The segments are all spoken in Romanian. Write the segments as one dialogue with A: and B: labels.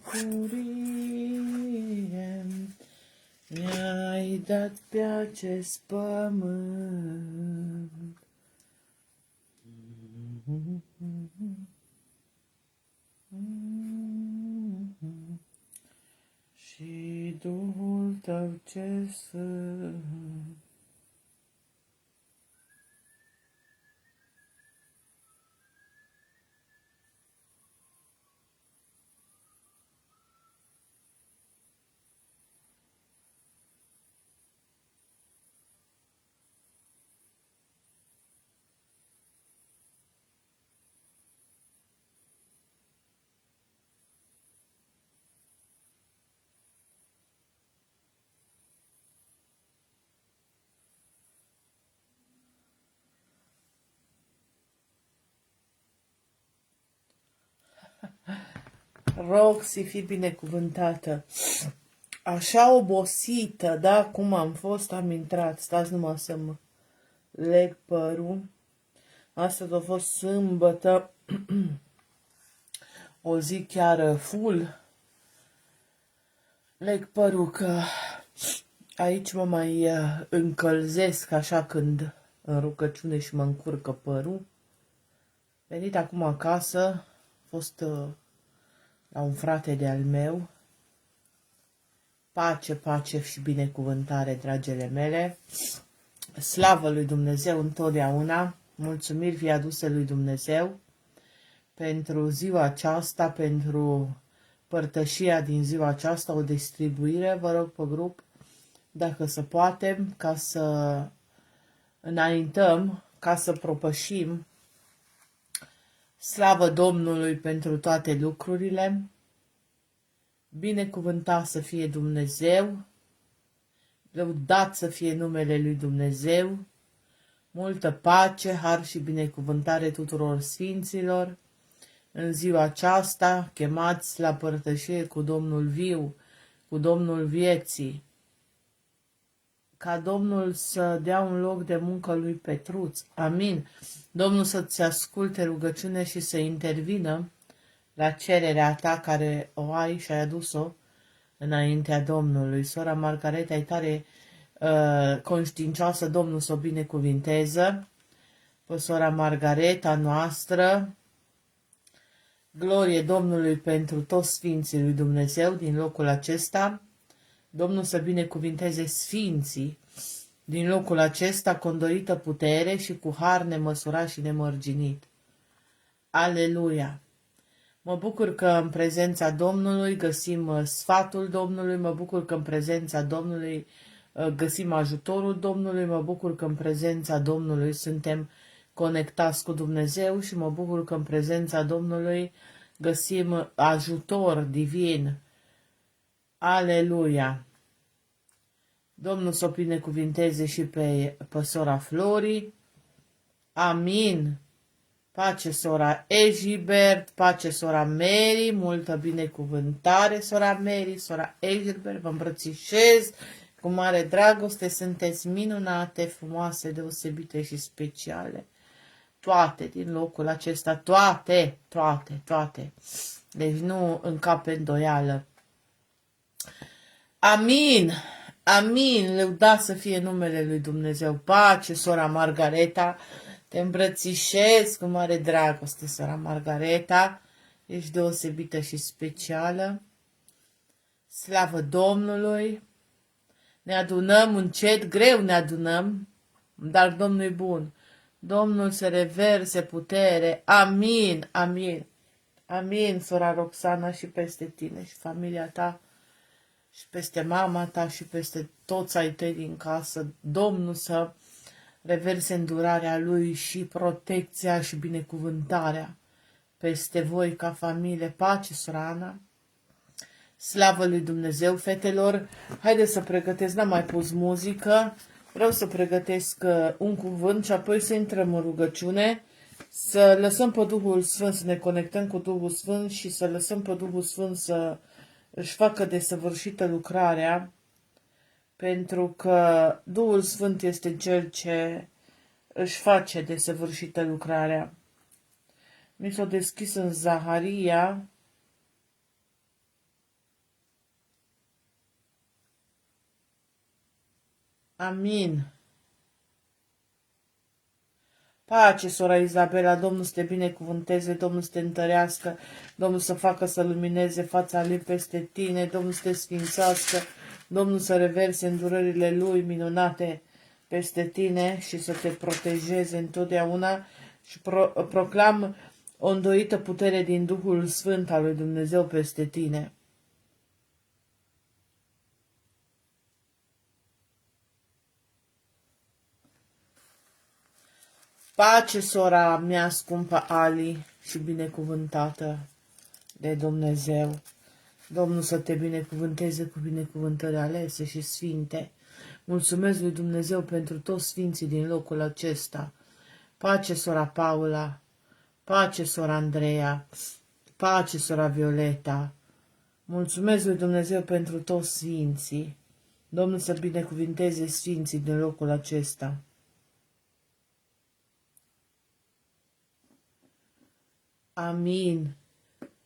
A: bucurie mi-ai dat pe acest pământ. Și Duhul tău ce sfânt. Roxy, fii binecuvântată. Așa obosită, da, cum am fost, am intrat. Stați numai să mă leg părul. Astăzi a fost sâmbătă, o zi chiar full. Leg părul că aici mă mai încălzesc așa când în rugăciune și mă încurcă părul. Venit acum acasă, a fost la un frate de-al meu. Pace, pace și binecuvântare, dragele mele. Slavă lui Dumnezeu întotdeauna. Mulțumiri fie aduse lui Dumnezeu pentru ziua aceasta, pentru părtășia din ziua aceasta, o distribuire, vă rog pe grup, dacă se poate, ca să înaintăm, ca să propășim. Slavă Domnului pentru toate lucrurile. Binecuvântat să fie Dumnezeu, lăudat să fie numele lui Dumnezeu, multă pace, har și binecuvântare tuturor sfinților. În ziua aceasta, chemați la părtășie cu Domnul viu, cu Domnul vieții, ca Domnul să dea un loc de muncă lui Petruț. Amin. Domnul să-ți asculte rugăciune și să intervină la cererea ta care o ai și ai adus-o înaintea Domnului. Sora Margareta e tare conștiincioasă, Domnul să o binecuvinteză. Pe sora Margareta noastră, glorie Domnului pentru toți sfinții lui Dumnezeu din locul acesta. Domnul să binecuvinteze sfinții din locul acesta cu îndorită putere și cu har nemăsurat și nemărginit. Aleluia! Mă bucur că în prezența Domnului găsim sfatul Domnului, mă bucur că în prezența Domnului găsim ajutorul Domnului, mă bucur că în prezența Domnului suntem conectați cu Dumnezeu și mă bucur că în prezența Domnului găsim ajutor divin. Aleluia! Domnul să o binecuvinteze și pe sora Flori. Amin! Pace sora Egibert, pace sora Mary, multă binecuvântare sora Mary, sora Egibert, vă îmbrățișez cu mare dragoste, sunteți minunate, frumoase, deosebite și speciale. Toate din locul acesta, toate. Deci nu încape îndoială. Amin, amin, lăudat să fie numele lui Dumnezeu. Pace, sora Margareta, te îmbrățișez cu mare dragoste, sora Margareta, ești deosebită și specială. Slavă Domnului, ne adunăm încet, greu ne adunăm, dar Domnul e bun. Domnul să reverse putere, amin, amin, amin, sora Roxana, și peste tine și familia ta, și peste mama ta și peste toți ai tăi din casă. Domnul să reverse îndurarea Lui și protecția și binecuvântarea peste voi ca familie. Pace, sora Ana. Slavă lui Dumnezeu, fetelor. Haideți să pregătesc, n-am mai pus muzică. Vreau să pregătesc un cuvânt și apoi să intrăm în rugăciune, să lăsăm pe Duhul Sfânt, să ne conectăm cu Duhul Sfânt și să lăsăm pe Duhul Sfânt să își facă desăvârșită lucrarea, pentru că Duhul Sfânt este Cel ce își face desăvârșită lucrarea. Mi s-a deschis în Zaharia Amin. Pace, sora Izabela, Domnul să te binecuvânteze, Domnul să te întărească, Domnul să facă să lumineze fața Lui peste tine, Domnul să te sfințească, Domnul să reverse îndurările Lui minunate peste tine și să te protejeze întotdeauna și proclam o îndoită putere din Duhul Sfânt al lui Dumnezeu peste tine. Pace, sora mea scumpă Ali și binecuvântată de Dumnezeu. Domnul să te binecuvânteze cu binecuvântări alese și sfinte. Mulțumesc lui Dumnezeu pentru toți sfinții din locul acesta. Pace, sora Paula. Pace, sora Andreea. Pace, sora Violeta. Mulțumesc lui Dumnezeu pentru toți sfinții. Domnul să binecuvânteze sfinții din locul acesta. Amin.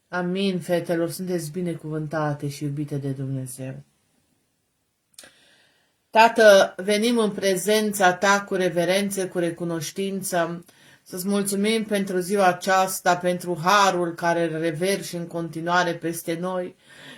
A: Amin, fetelor, sunteți binecuvântate și iubite de Dumnezeu. Tată, venim în prezența Ta cu reverență, cu recunoștință, să-ți mulțumim pentru ziua aceasta, pentru harul care îl reverși în continuare peste noi,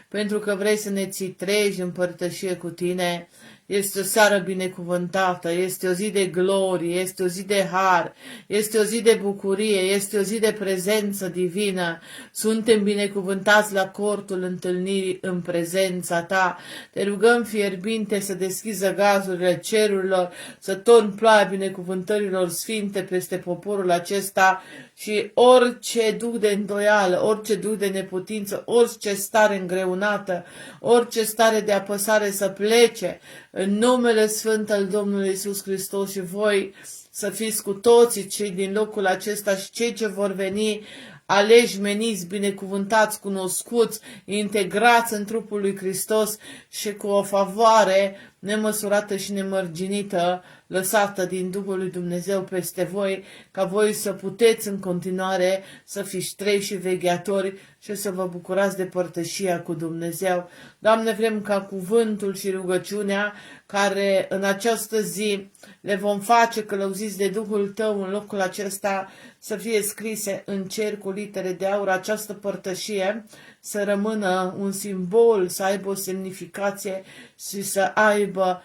A: pentru că vrei să ne ții treji în părtășie cu Tine. Este o seară binecuvântată, este o zi de glorie, este o zi de har, este o zi de bucurie, este o zi de prezență divină. Suntem binecuvântați la cortul întâlnirii în prezența Ta. Te rugăm fierbinte să deschiză gazurile cerurilor, să torni ploaia binecuvântărilor sfinte peste poporul acesta și orice duh de îndoială, orice duh de neputință, orice stare îngreunată, orice stare de apăsare să plece în numele Sfânt al Domnului Iisus Hristos și voi să fiți cu toții cei din locul acesta și cei ce vor veni aleși, meniți, binecuvântați, cunoscuți, integrați în trupul lui Hristos și cu o favoare nemăsurată și nemărginită lăsată din Duhul lui Dumnezeu peste voi, ca voi să puteți în continuare să fiți trei și vegheatori și să vă bucurați de părtășia cu Dumnezeu. Doamne, vrem ca cuvântul și rugăciunea care în această zi le vom face călăuziți de Duhul Tău în locul acesta să fie scrise în cer cu litere de aur, această părtășie să rămână un simbol, să aibă o semnificație și să aibă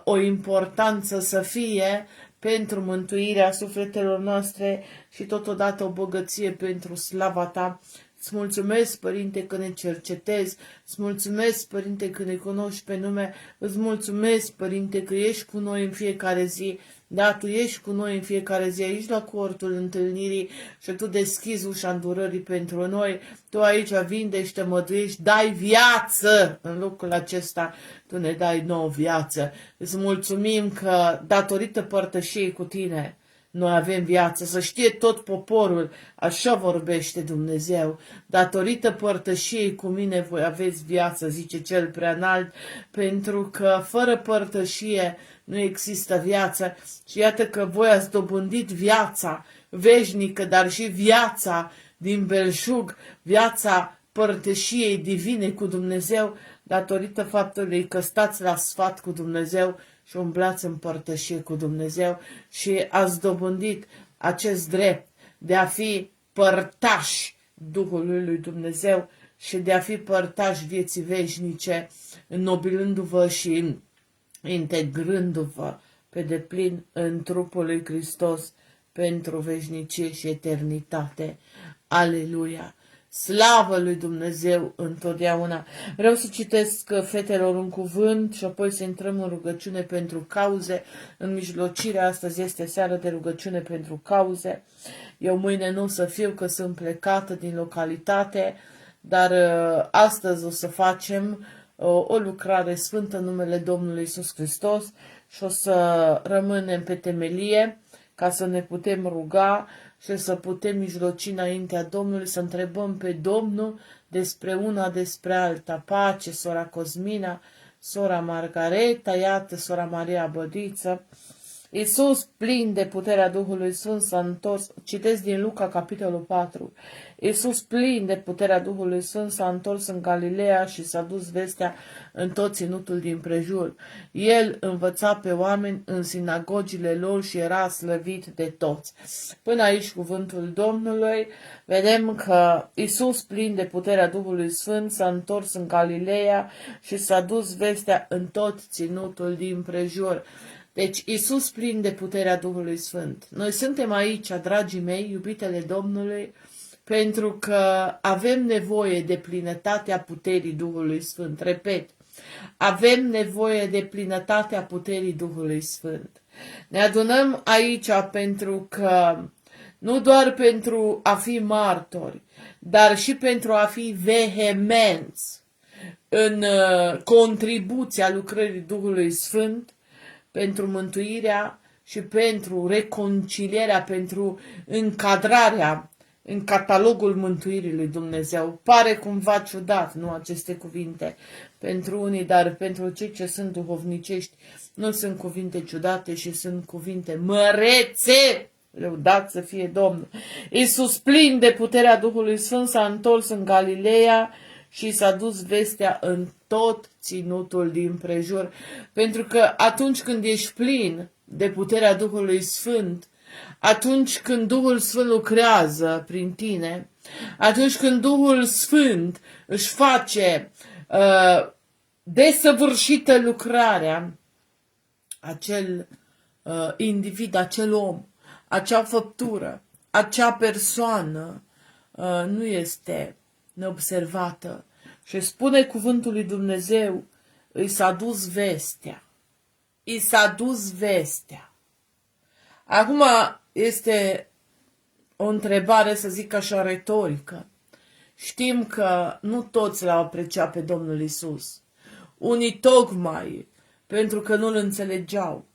A: o importanță, să fie pentru mântuirea sufletelor noastre și totodată o bogăție pentru slava Ta. Îți mulțumesc, Părinte, că ne cercetezi, îți mulțumesc, Părinte, că ne cunoști pe nume, îți mulțumesc, Părinte, că ești cu noi în fiecare zi. Da, Tu ești cu noi în fiecare zi aici la cortul întâlnirii și Tu deschizi ușa îndurării pentru noi. Tu aici vindești, te măduiești, dai viață în locul acesta. Tu ne dai nouă viață. Îți mulțumim că datorită părtășiei cu Tine noi avem viață, să știe tot poporul, așa vorbește Dumnezeu. Datorită părtășiei cu mine voi aveți viață, zice Cel Preanalt, pentru că fără părtășie nu există viață. Și iată că voi ați dobândit viața veșnică, dar și viața din belșug, viața părtășiei divine cu Dumnezeu, datorită faptului că stați la sfat cu Dumnezeu și umblați în părtășie cu Dumnezeu și ați dobândit acest drept de a fi părtași Duhului lui Dumnezeu și de a fi părtași vieții veșnice, înnobilându-vă și integrându-vă pe deplin în trupul lui Hristos pentru veșnicie și eternitate. Aleluia! Slavă lui Dumnezeu întotdeauna. Vreau să citesc fetelor un cuvânt și apoi să intrăm în rugăciune pentru cauze. În mijlocirea astăzi este seară de rugăciune pentru cauze. Eu mâine nu o să fiu, că sunt plecată din localitate, dar astăzi o să facem o lucrare sfântă în numele Domnului Iisus Hristos și o să rămânem pe temelie ca să ne putem ruga și să putem mijloci înaintea Domnului, să întrebăm pe Domnul despre una, despre alta. Pace, sora Cosmina, sora Margareta, iată, sora Maria Bădiță, Iisus, plin de puterea Duhului Sfânt, s-a întors, citesc din Luca, capitolul 4, Iisus, plin de puterea Duhului Sfânt, s-a întors în Galileea și s-a dus vestea în tot ținutul din prejur. El învăța pe oameni în sinagogile lor și era slăvit de toți. Până aici cuvântul Domnului. Vedem că Iisus, plin de puterea Duhului Sfânt, s-a întors în Galileea și s-a dus vestea în tot ținutul din prejur. Deci, Iisus plin de puterea Duhului Sfânt. Noi suntem aici, dragii mei, iubitele Domnului, pentru că avem nevoie de plinătatea puterii Duhului Sfânt. Repet, avem nevoie de plinătatea puterii Duhului Sfânt. Ne adunăm aici pentru că, nu doar pentru a fi martori, dar și pentru a fi vehemenți în contribuția lucrării Duhului Sfânt, pentru mântuirea și pentru reconcilierea, pentru încadrarea în catalogul mântuirii lui Dumnezeu. Pare cumva ciudat, nu, aceste cuvinte pentru unii, dar pentru cei ce sunt duhovnicești nu sunt cuvinte ciudate și sunt cuvinte mărețe. Lăudat să fie Domnul. Iisus, plin de puterea Duhului Sfânt, s-a întors în Galileea și s-a dus vestea în tot ținutul din prejur. Pentru că atunci când ești plin de puterea Duhului Sfânt, atunci când Duhul Sfânt lucrează prin tine, atunci când Duhul Sfânt își face desăvârșită lucrarea, acel individ, acel om, acea făptură, acea persoană nu este neobservată. Și spune cuvântul lui Dumnezeu, îi s-a dus vestea. I s-a dus vestea. Acum este o întrebare, să zic așa, retorică. Știm că nu toți l-au apreciat pe Domnul Isus. Unii tocmai pentru că nu-l înțelegeau.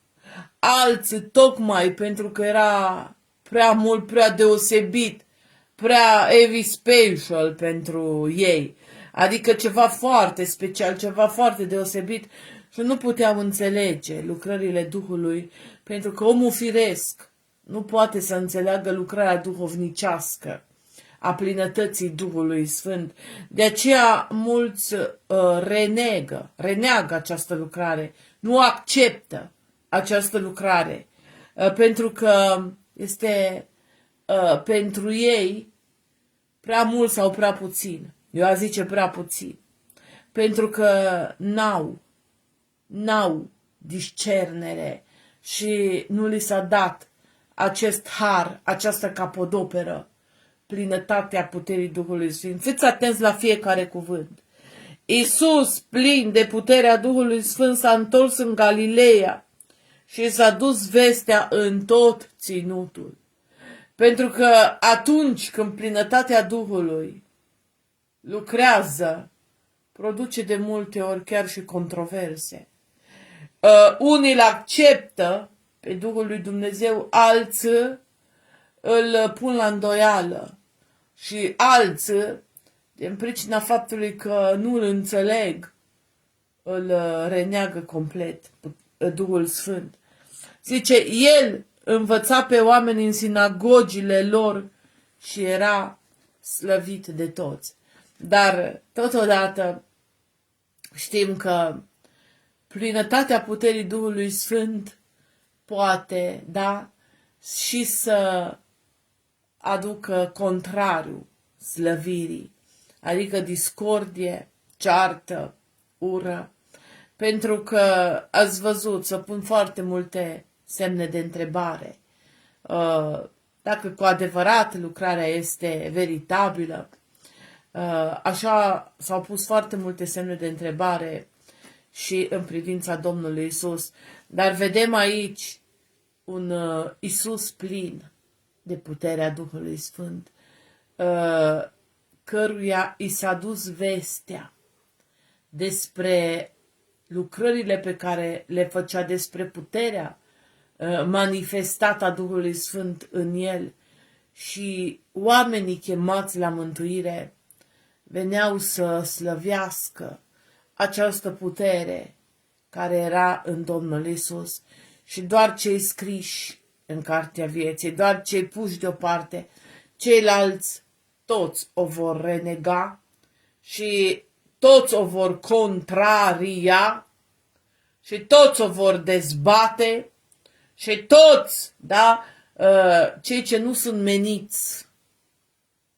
A: Alții tocmai pentru că era prea mult, prea deosebit, prea heavy special pentru ei. Adică ceva foarte special, ceva foarte deosebit și nu puteau înțelege lucrările Duhului, pentru că omul firesc nu poate să înțeleagă lucrarea duhovnicească a plinătății Duhului Sfânt. De aceea mulți reneagă această lucrare, nu acceptă această lucrare, pentru că este pentru ei prea mult sau prea puțin. Eu aș zice prea puțin. Pentru că n-au discernere și nu li s-a dat acest har, această capodoperă, plinătatea puterii Duhului Sfânt. Fiți atenți la fiecare cuvânt. Iisus, plin de puterea Duhului Sfânt, s-a întors în Galileea și s-a dus vestea în tot ținutul. Pentru că atunci când plinătatea Duhului lucrează, produce de multe ori chiar și controverse. Unii îl acceptă pe Duhul lui Dumnezeu, alții îl pun la îndoială și alții, din pricina faptului că nu îl înțeleg, îl reneagă complet Duhul Sfânt. Zice, el învăța pe oameni în sinagogile lor și era slăvit de toți. Dar totodată știm că plinătatea puterii Duhului Sfânt poate, da, și să aducă contrariu slăvirii, adică discordie, ceartă, ură, pentru că ați văzut, să pun foarte multe semne de întrebare. Dacă cu adevărat lucrarea este veritabilă, așa s-au pus foarte multe semne de întrebare și în privința Domnului Isus. Dar vedem aici un Isus plin de puterea Duhului Sfânt, căruia i s-a dus vestea despre lucrările pe care le făcea, despre puterea manifestată a Duhului Sfânt în el, și oamenii chemați la mântuire veneau să slăvească această putere care era în Domnul Isus și doar cei scriși în cartea vieții, doar cei puși deoparte, ceilalți toți o vor renega și toți o vor contraria și toți o vor dezbate și toți, da, cei ce nu sunt meniți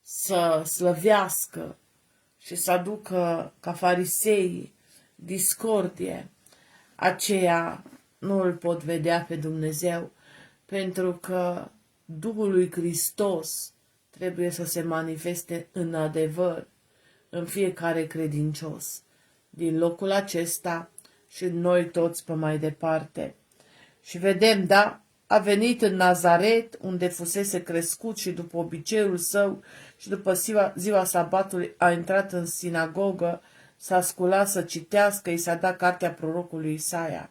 A: să slăvească și să aducă ca farisei discordie, aceea nu îl pot vedea pe Dumnezeu, pentru că Duhul lui Hristos trebuie să se manifeste în adevăr în fiecare credincios, din locul acesta și noi toți pe mai departe. Și vedem, da, a venit în Nazaret, unde fusese crescut și după obiceiul său și după ziua sabatului a intrat în sinagogă, s-a sculat să citească, i s-a dat cartea prorocului Isaia,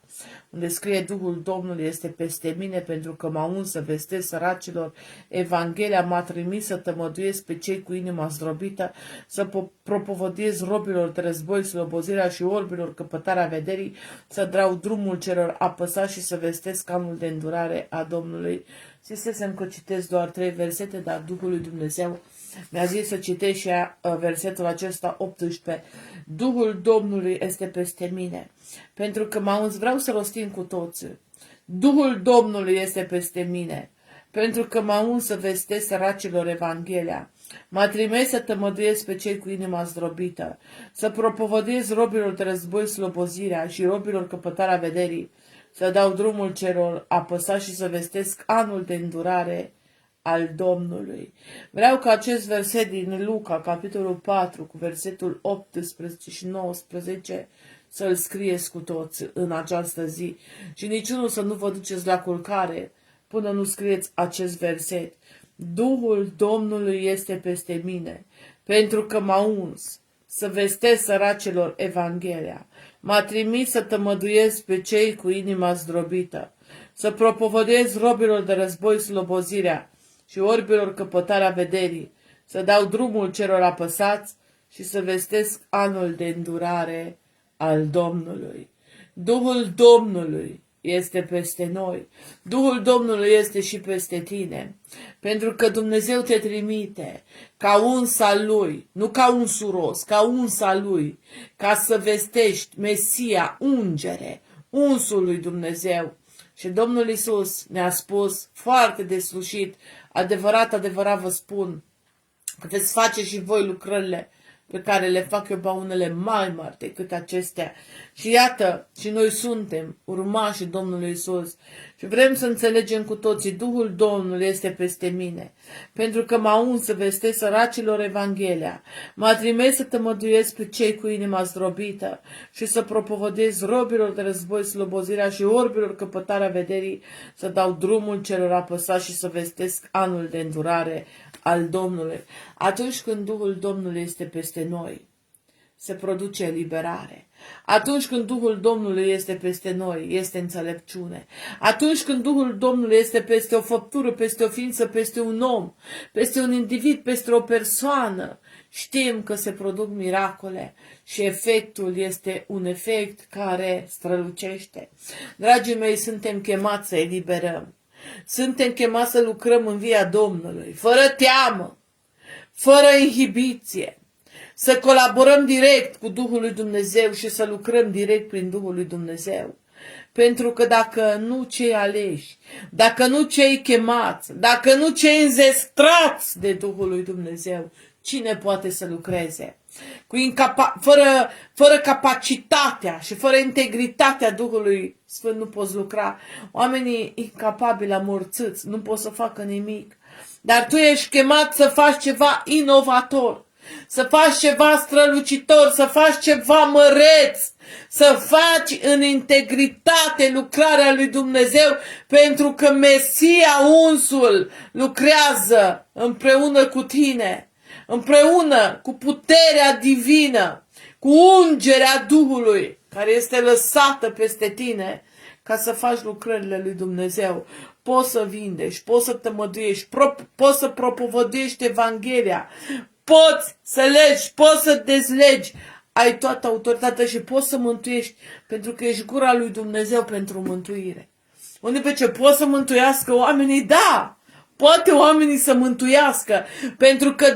A: unde scrie: Duhul Domnului este peste mine, pentru că m-a uns să vestesc săracilor Evanghelia, m-a trimis să tămăduiesc pe cei cu inima zdrobită, să propovăduiesc robilor de război slobozirea și orbilor căpătarea vederii, să dau drumul celor apăsați și să vestesc anul de îndurare a Domnului. Zisesem că citesc doar 3 versete, dar Duhul lui Dumnezeu mi-a zis să citesc și versetul acesta 18. Duhul Domnului este peste mine, pentru că m-a uns, vreau să rostim cu toții. Duhul Domnului este peste mine, pentru că m-a uns să vestesc săracilor Evanghelia. M-a trimis să tămăduiesc pe cei cu inima zdrobită, să propovăduiesc robilor de război slobozirea și robilor căpătarea vederii, să dau drumul celor apăsați și să vestesc anul de îndurare al Domnului. Vreau ca acest verset din Luca, capitolul 4, cu versetul 18 și 19, să-l scrieți cu toți în această zi. Și niciunul să nu vă duceți la culcare până nu scrieți acest verset. Duhul Domnului este peste mine, pentru că m-a uns să vestesc săracilor Evanghelia. M-a trimis să tămăduiesc pe cei cu inima zdrobită, să propovăduiesc robilor de război slobozirea și orbilor căpătarea vederii, să dau drumul celor apăsați și să vestesc anul de îndurare al Domnului. Duhul Domnului este peste noi. Duhul Domnului este și peste tine. Pentru că Dumnezeu te trimite ca uns al Lui, nu ca un suros, ca uns al Lui, ca să vestești Mesia, ungere, unsul lui Dumnezeu. Și Domnul Iisus ne-a spus foarte deslușit: adevărat, adevărat vă spun, că veți face și voi lucrările pe care le fac eu, ba unele mai mari decât acestea. Și iată, și noi suntem urmașii Domnului Iisus și vrem să înțelegem cu toții: Duhul Domnului este peste mine, pentru că m-a uns să vestesc săracilor Evanghelia, m-a trimis să tămăduiesc pe cei cu inima zdrobită și să propovăduiesc robilor de război slobozirea și orbilor căpătarea vederii, să dau drumul celor apăsați și să vestesc anul de îndurare al Domnului. Atunci când Duhul Domnului este peste noi, se produce eliberare. Atunci când Duhul Domnului este peste noi, este înțelepciune. Atunci când Duhul Domnului este peste o făptură, peste o ființă, peste un om, peste un individ, peste o persoană, știm că se produc miracole și efectul este un efect care strălucește. Dragii mei, suntem chemați să eliberăm. Suntem chemați să lucrăm în via Domnului, fără teamă, fără inhibiție, să colaborăm direct cu Duhul lui Dumnezeu și să lucrăm direct prin Duhul lui Dumnezeu. Pentru că dacă nu cei aleși, dacă nu cei chemați, dacă nu cei înzestrați de Duhul lui Dumnezeu, cine poate să lucreze? Fără capacitatea și fără integritatea Duhului Sfânt nu poți lucra. Oamenii incapabili, amorțiți, nu pot să facă nimic. Dar tu ești chemat să faci ceva inovator, să faci ceva strălucitor, să faci ceva măreț, să faci în integritate lucrarea lui Dumnezeu, pentru că Mesia unsul lucrează împreună cu tine, împreună cu puterea divină, cu ungerea Duhului care este lăsată peste tine ca să faci lucrările lui Dumnezeu. Poți să vindești, poți să tămăduiești, poți să propovăduiești Evanghelia, poți să legi, poți să dezlegi, ai toată autoritatea și poți să mântuiești, pentru că ești gura lui Dumnezeu pentru mântuire. Unde pe ce pot să mântuiască oamenii? Da! Poate oamenii să mântuiască, pentru că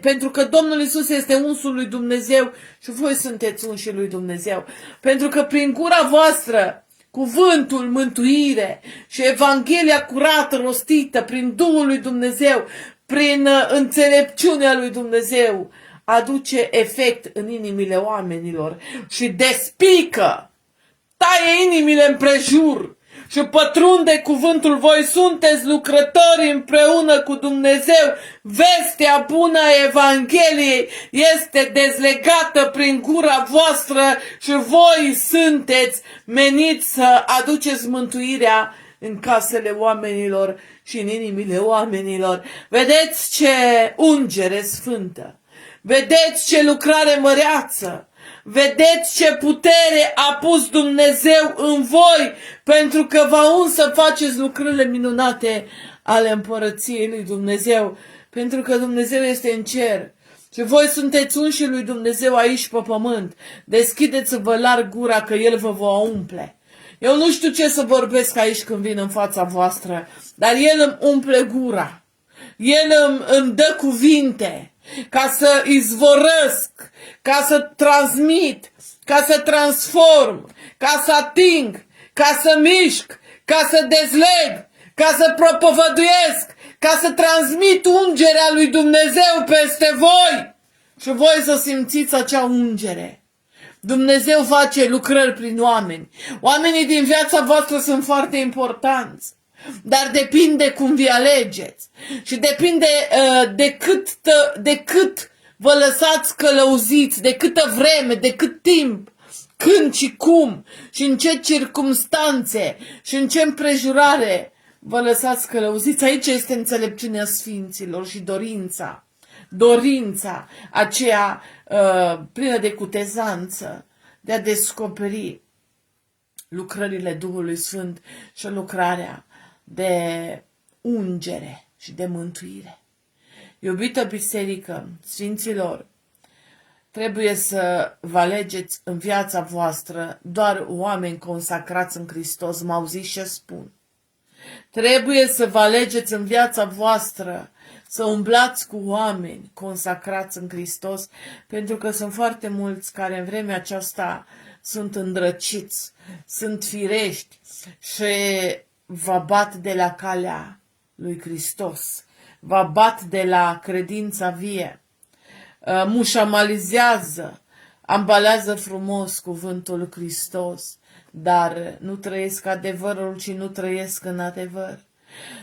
A: pentru că Domnul Iisus este unsul lui Dumnezeu și voi sunteți unși lui Dumnezeu. Pentru că prin gura voastră, cuvântul mântuire și Evanghelia curată, rostită, prin Duhul lui Dumnezeu, prin înțelepciunea lui Dumnezeu, aduce efect în inimile oamenilor și despică, taie inimile împrejur și pătrunde cuvântul. Voi sunteți lucrători împreună cu Dumnezeu. Vestea bună a Evangheliei este dezlegată prin gura voastră și voi sunteți meniți să aduceți mântuirea în casele oamenilor și în inimile oamenilor. Vedeți ce ungere sfântă! Vedeți ce lucrare măreață! Vedeți ce putere a pus Dumnezeu în voi, pentru că vă uns să faceți lucrările minunate ale împărăției lui Dumnezeu, pentru că Dumnezeu este în cer și voi sunteți unși lui Dumnezeu aici pe pământ. Deschideți-vă larg gura că El vă va umple. Eu nu știu ce să vorbesc aici când vin în fața voastră, dar El îmi umple gura. El îmi dă cuvinte ca să izvorăsc, ca să transmit, ca să transform, ca să ating, ca să mișc, ca să dezleg, ca să propovăduiesc, ca să transmit ungerea lui Dumnezeu peste voi și voi să simțiți acea ungere. Dumnezeu face lucrări prin oameni. Oamenii din viața voastră sunt foarte importanți. Dar depinde cum vi alegeți și depinde de cât vă lăsați călăuziți, de câtă vreme, de cât timp, când și cum și în ce circumstanțe și în ce împrejurare vă lăsați călăuziți. Aici este înțelepciunea sfinților și dorința aceea plină de cutezanță de a descoperi lucrările Duhului Sfânt și lucrarea de ungere și de mântuire. Iubită biserică, sfinților, trebuie să vă alegeți în viața voastră doar oameni consacrați în Hristos. M-auziți ce spun? Trebuie să vă alegeți în viața voastră să umblați cu oameni consacrați în Hristos, pentru că sunt foarte mulți care în vremea aceasta sunt îndrăciți, sunt firești și vă bat de la calea lui Hristos, vă bat de la credința vie, mușamalizează, ambalează frumos cuvântul lui Hristos, dar nu trăiesc adevărul, ci nu trăiesc în adevăr.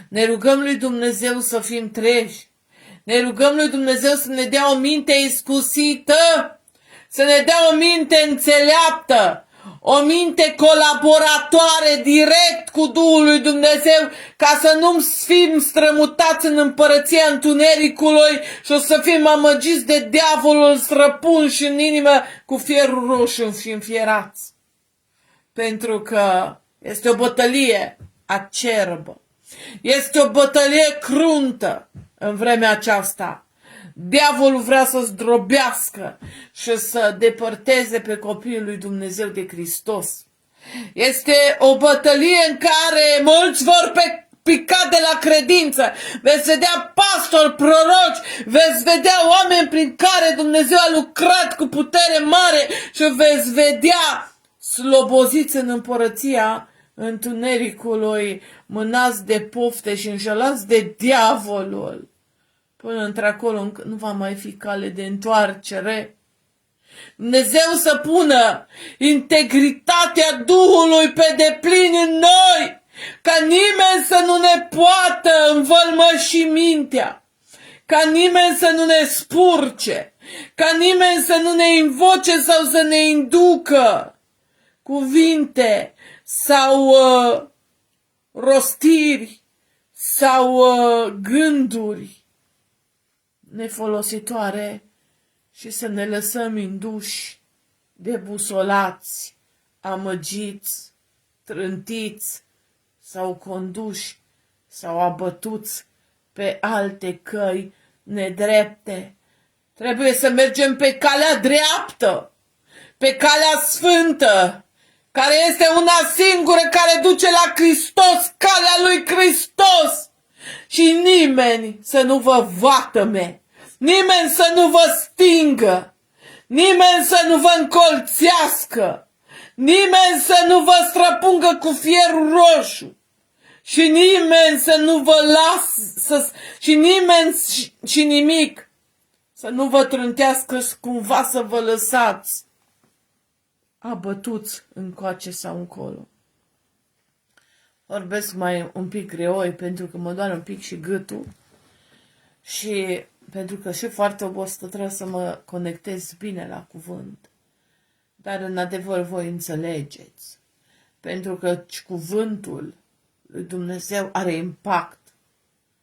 A: Ne rugăm lui Dumnezeu să fim treji, ne rugăm lui Dumnezeu să ne dea o minte iscusită, să ne dea o minte înțeleaptă, o minte colaboratoare direct cu Duhul lui Dumnezeu, ca să nu fim strămutați în împărăția întunericului și o să fim amăgiți de diavolul străpunși în inimă cu fierul roșu și înfierați. Pentru că este o bătălie acerbă, este o bătălie cruntă în vremea aceasta. Diavolul vrea să zdrobească și să depărteze pe copiii lui Dumnezeu de Hristos. Este o bătălie în care mulți vor pica de la credință. Veți vedea pastori, proroci, veți vedea oameni prin care Dumnezeu a lucrat cu putere mare și veți vedea sloboziți în împărăția întunericului, mânați de pofte și înșelați de diavolul. Până într-acolo nu va mai fi cale de întoarcere. Dumnezeu să pună integritatea Duhului pe deplin în noi, ca nimeni să nu ne poată învălmăși mintea, ca nimeni să nu ne spurce, ca nimeni să nu ne invoce sau să ne inducă cuvinte sau rostiri sau gânduri nefolositoare și să ne lăsăm induși, debusolați, amăgiți, trântiți sau conduși sau abătuți pe alte căi nedrepte. Trebuie să mergem pe calea dreaptă, pe calea sfântă, care este una singură, care duce la Hristos, calea lui Hristos. Și nimeni să nu vă vatăme, nimeni să nu vă stingă, nimeni să nu vă încolțească, nimeni să nu vă străpungă cu fierul roșu și nimeni să nu vă lasă, și nimeni și nimic să nu vă trântească cumva să vă lăsați abătuți încoace sau încolo. Vorbesc mai un pic greoi pentru că mă doare un pic și gâtul și pentru că și foarte obosită trebuie să mă conectez bine la cuvânt. Dar în adevăr voi înțelegeți. Pentru că cuvântul lui Dumnezeu are impact.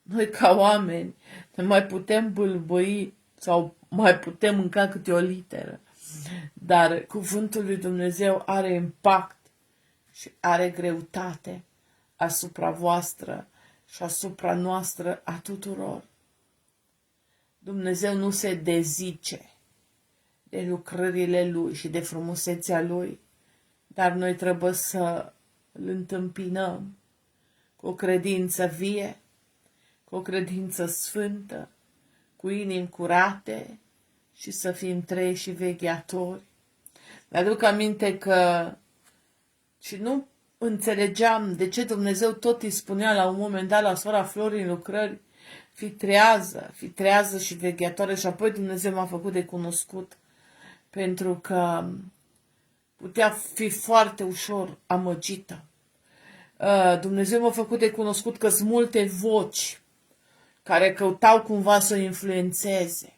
A: Noi ca oameni ne mai putem bâlbâi sau mai putem mânca câte o literă. Dar cuvântul lui Dumnezeu are impact și are greutate asupra voastră și asupra noastră a tuturor. Dumnezeu nu se dezice de lucrările Lui și de frumusețea Lui, dar noi trebuie să îl întâmpinăm cu o credință vie, cu o credință sfântă, cu inimi curate și să fim treji și vegheatori. Mi-aduc aminte că și nu înțelegeam de ce Dumnezeu tot îi spunea la un moment dat la sora Flori în lucrări, fi trează și vegheatoare, și apoi Dumnezeu m-a făcut de cunoscut pentru că putea fi foarte ușor amăgită. Dumnezeu m-a făcut de cunoscut că sunt multe voci care căutau cumva să o influențeze,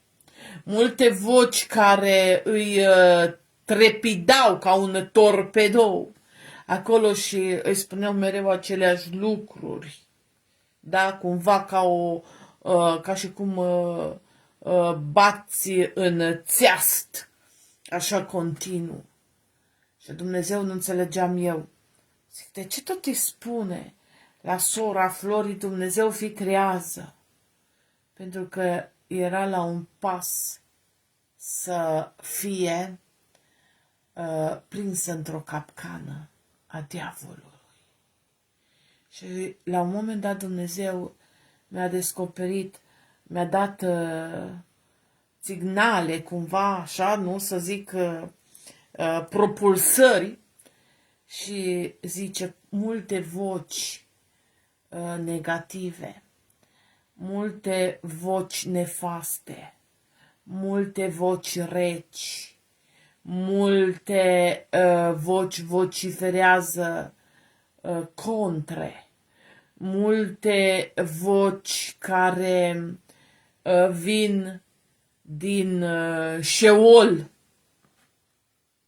A: multe voci care îi trepidau ca un torpedou acolo și îi spuneau mereu aceleași lucruri, da, cumva ca și cum bați în țeast, așa continuu. Și Dumnezeu nu înțelegeam eu. Zic, de ce tot îi spune la sora Florii Dumnezeu fi trează? Pentru că era la un pas să fie prinsă într-o capcană a diavolului. Și la un moment dat Dumnezeu mi-a descoperit, mi-a dat signale cumva, așa, nu să zic propulsări, și zice multe voci negative, multe voci nefaste, multe voci reci, multe voci vociferează contre, multe voci care vin din Șeol,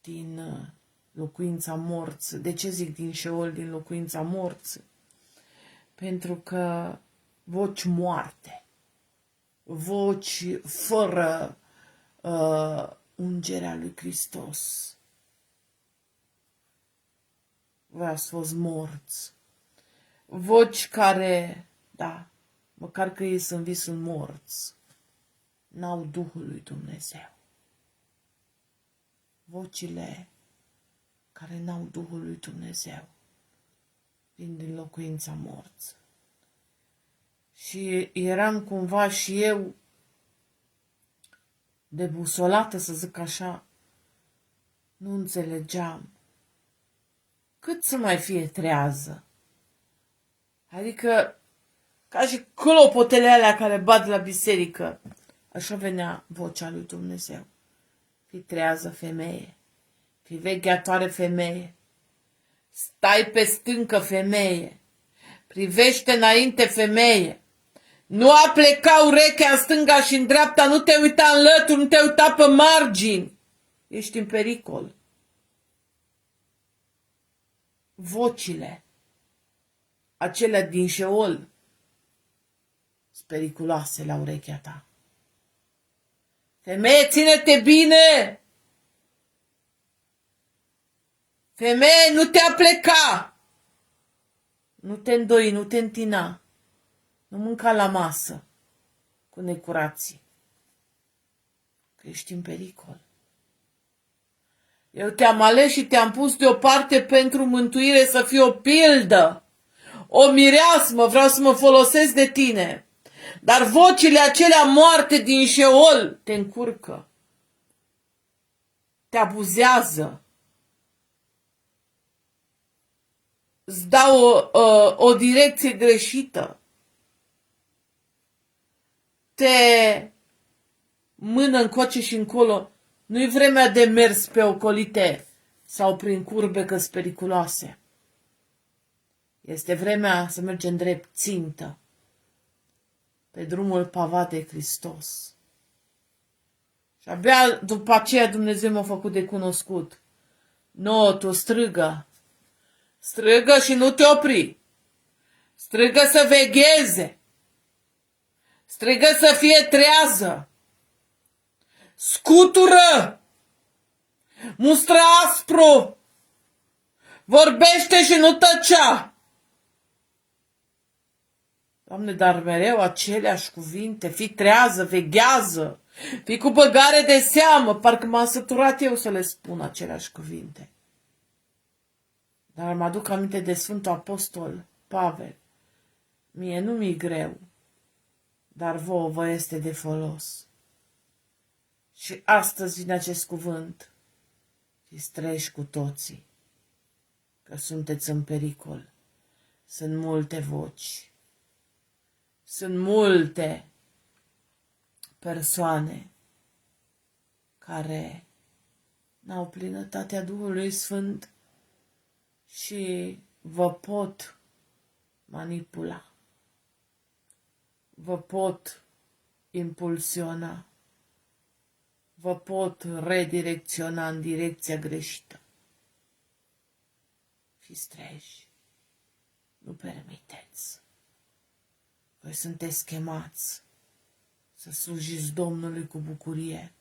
A: din locuința morții. De ce zic din Șeol, din locuința morții? Pentru că voci moarte, voci fără ungerea lui Hristos. Voi ați fost morți. Voci care, da, măcar că ei sunt vii, sunt morți. N-au Duhul lui Dumnezeu. Vocile care n-au Duhul lui Dumnezeu vin din locuința morții. Și eram cumva și eu debusolată, să zic așa. Nu înțelegeam cât să mai fie trează. Adică, ca și clopotele alea care bat la biserică, așa venea vocea lui Dumnezeu. Fii trează, femeie, fii vegheatoare, femeie, stai pe stâncă, femeie, privește înainte, femeie, nu a pleca urechea în stânga și în dreapta, nu te uita în lături, nu te uita pe margini, ești în pericol. Vocile acelea din Șeol sunt periculoase la urechea ta. Femeie, ține-te bine! Femeie, nu te apleca! Nu te îndoi, nu te întina. Nu mânca la masă cu necurații, că ești în pericol. Eu te-am ales și te-am pus deoparte pentru mântuire, să fii o pildă, o mireasmă, vreau să mă folosesc de tine. Dar vocile acelea moarte din Șeol te încurcă, te abuzează, îți dau o direcție greșită, te mână încoace și încolo. Nu-i vremea de mers pe ocolite sau prin curbe că-s periculoase. Este vremea să mergem drept țintă pe drumul pavat de Hristos. Și abia după aceea Dumnezeu m-a făcut de cunoscut. Nu, tu strigă. Strigă și nu te opri. Strigă să vegheze. Strigă să fie trează. Scutură. Mustră aspru. Vorbește și nu tăcea. Doamne, dar mereu aceleași cuvinte. Fii trează, veghează. Fii cu băgare de seamă. Parcă m-am săturat eu să le spun aceleași cuvinte. Dar mă aduc aminte de Sfântul Apostol Pavel. Mie nu mi-e greu, dar vouă vă este de folos. Și astăzi vine acest cuvânt. Fiți treji cu toții, că sunteți în pericol. Sunt multe voci. Sunt multe persoane care n-au plinătatea Duhului Sfânt și vă pot manipula, vă pot impulsiona, vă pot redirecționa în direcția greșită. Fiți treji, nu permiteți. Voi sunteți chemați să slujiți Domnului cu bucurie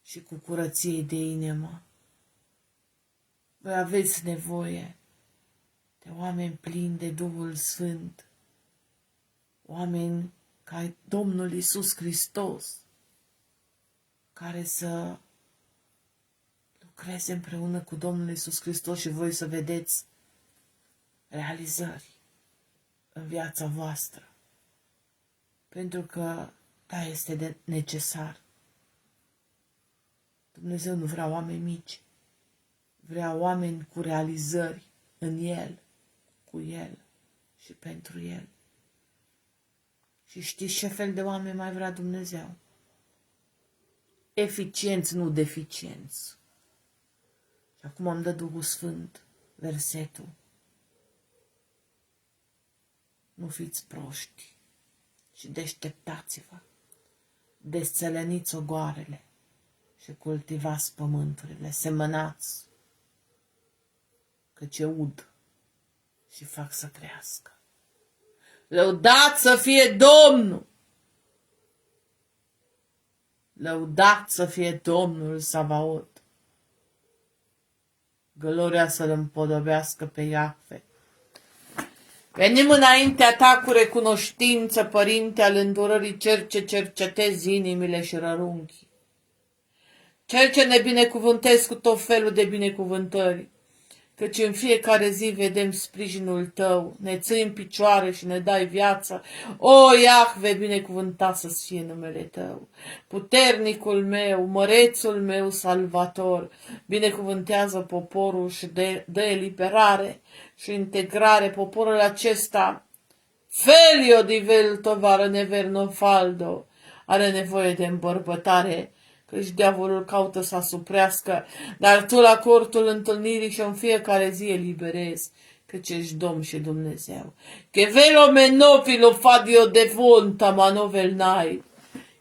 A: și cu curăție de inimă. Voi aveți nevoie de oameni plini de Duhul Sfânt, oameni ca Domnul Iisus Hristos, care să lucreze împreună cu Domnul Iisus Hristos și voi să vedeți realizări în viața voastră. Pentru că, da, este necesar. Dumnezeu nu vrea oameni mici, vrea oameni cu realizări în El, cu El și pentru El. Și știți ce fel de oameni mai vrea Dumnezeu? Eficienți, nu deficienți. Și acum am dat Duhul Sfânt, versetul. Nu fiți proști și deșteptați-vă, desțeleniți ogoarele și cultivați pământurile, semănați, căci ud și fac să crească. Lăudați să fie Domnul! Lăudați să fie Domnul Savaot! Gloria să-L împodobească pe Iahve. Venim înaintea ta cu recunoștință, Părinte al îndurării, Cel ce cercetezi inimile și rărunchii. Cel ce ne binecuvântezi cu tot felul de binecuvântări, căci în fiecare zi vedem sprijinul tău, ne ții în picioare și ne dai viață. O, Iahve, binecuvântat să-ți fie numele tău. Puternicul meu, mărețul meu, salvator, binecuvântează poporul și dă eliberare și integrare. Poporul acesta, felio di vel tovară neverno faldo, are nevoie de îmbărbătare, căci diavolul caută să asuprească, dar tu la cortul întâlnirii și în fiecare zi eliberezi, căci ești Domn și Dumnezeu. Che velo menofilo fadio de vonta manovel nai,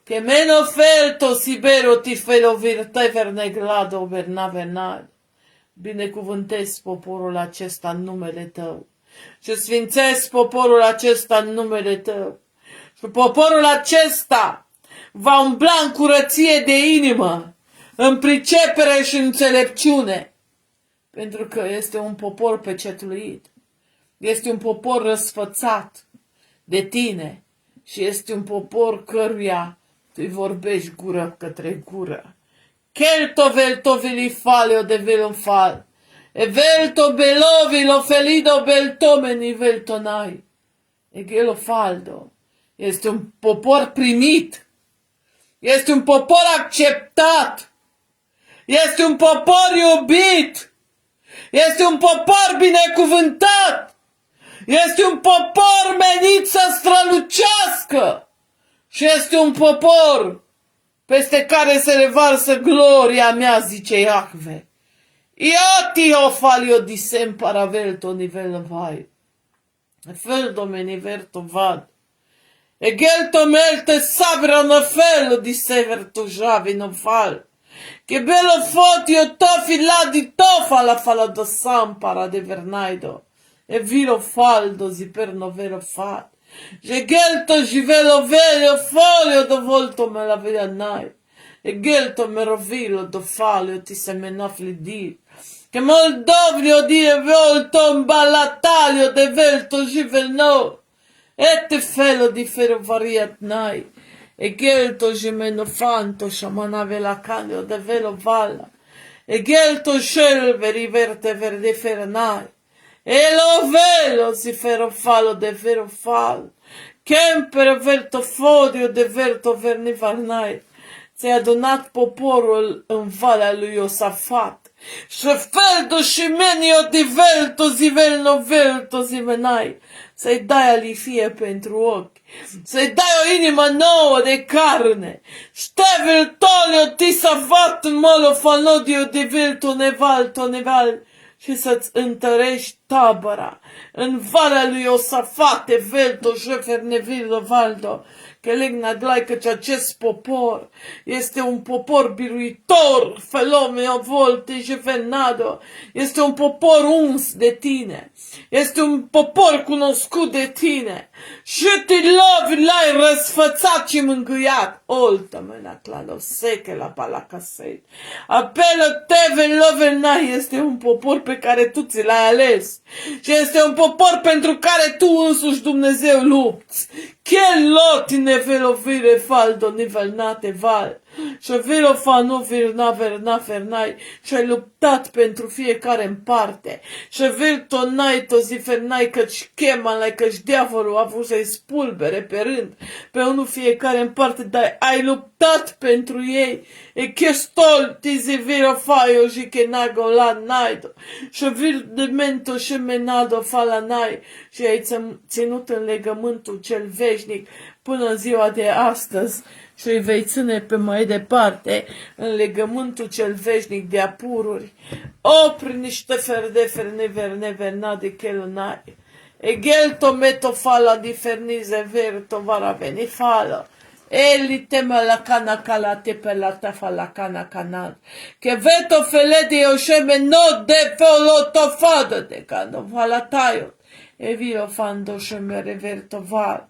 A: che meno felto sibero ti felo virte verneglado vernai. Binecuvântezi poporul acesta în numele tău și sfințezi poporul acesta în numele tău. Și poporul acesta va umbla în curăție de inimă, în pricepere și înțelepciune, pentru că este un popor pecetluit, este un popor răsfățat de tine și este un popor căruia tu îi vorbești gură către gură. Kelto velto vilifalio de velonfal. E velto belovilo felido beltomeni veltonai. E gelofaldo este un popor primit. Este un popor acceptat. Este un popor iubit. Este un popor binecuvântat. Este un popor menit să strălucească. Și este un popor peste care se revarsă gloria mea, zice Iahve. Ioti o falio disem paravelto nivel vai. Feldo me niverto vad. E gelto melte sabra na fello di severto javi non fal. Che bello fotio tofi là di tofa la fala do sampara de vernaido. E vilo faldo zi per novelo fat. Je gelto givelo velio folio do volto me la veda nai. E gelto merovilo do falio ti semenafli dir. Che moldovlio di e volto un ballatalio de velto givelno. Ete felo di ferovariat nai. E gelto gemenofanto shamanave la candio de velo valla. E gelto scelve riverte verde fernai. E lo velo si ferofalo de verofalo. Kemper verto fodio de verto vernivarnai. Ți-ai adunat poporul în valea lui Iosafat. Și feldo și menio de velto zivelno velto zivenai. Să-i dai alifie pentru ochi. Să-i dai o inimă nouă de carne. Ștevel tolio ti savat molo fanodio de velto nevalto neval. Și să-ți întărești tabăra în valea lui Iosafat, velto, șefer, nevildo, valdo. Că legna glai căci acest popor este un popor biruitor, felomeo volte jevenado, este un popor uns de tine, este un popor cunoscut de tine și te lovi l-ai răsfățat și mângâiat. Oltă-mă la clado seche la palacasei. Apelă teve lovenai este un popor pe care tu ți l-ai ales și este un popor pentru care tu însuși Dumnezeu lupți. Che loti ne velovire faldo nivelnate val. Și velo fa nu virna verna fernai. Și ai luptat pentru fiecare în parte. Și vel tonai tozi fernai căci chemalai căci diavolul a vrut să-i spulbere pe rând. Pe unul fiecare în parte, dar ai luptat pentru ei. E che stol ti zi viro faio și che nago la naido. Și vil de mento și menado fa la nai. Și ai ținut în legământul cel veșnic până în ziua de astăzi și îi vei ține pe mai departe în legământul cel veșnic de apururi. Opri niște ferdefer neverna de chelunai. E gelto meto fala di fernize verto vara veni fala. Eli teme la cana calate pe la tafa la cana canal. Che veto fele di osheme no de folo fadă de cano vala taio. E vio fando sheme reverto val.